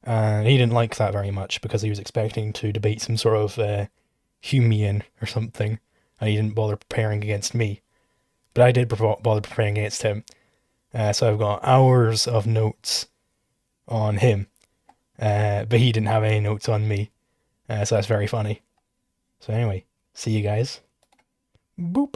[SPEAKER 2] And he didn't like that very much because he was expecting to debate some sort of Humean or something, and he didn't bother preparing against me. But I did bother preparing against him. So I've got hours of notes on him, but he didn't have any notes on me. So that's very funny. So anyway, see you guys. Boop.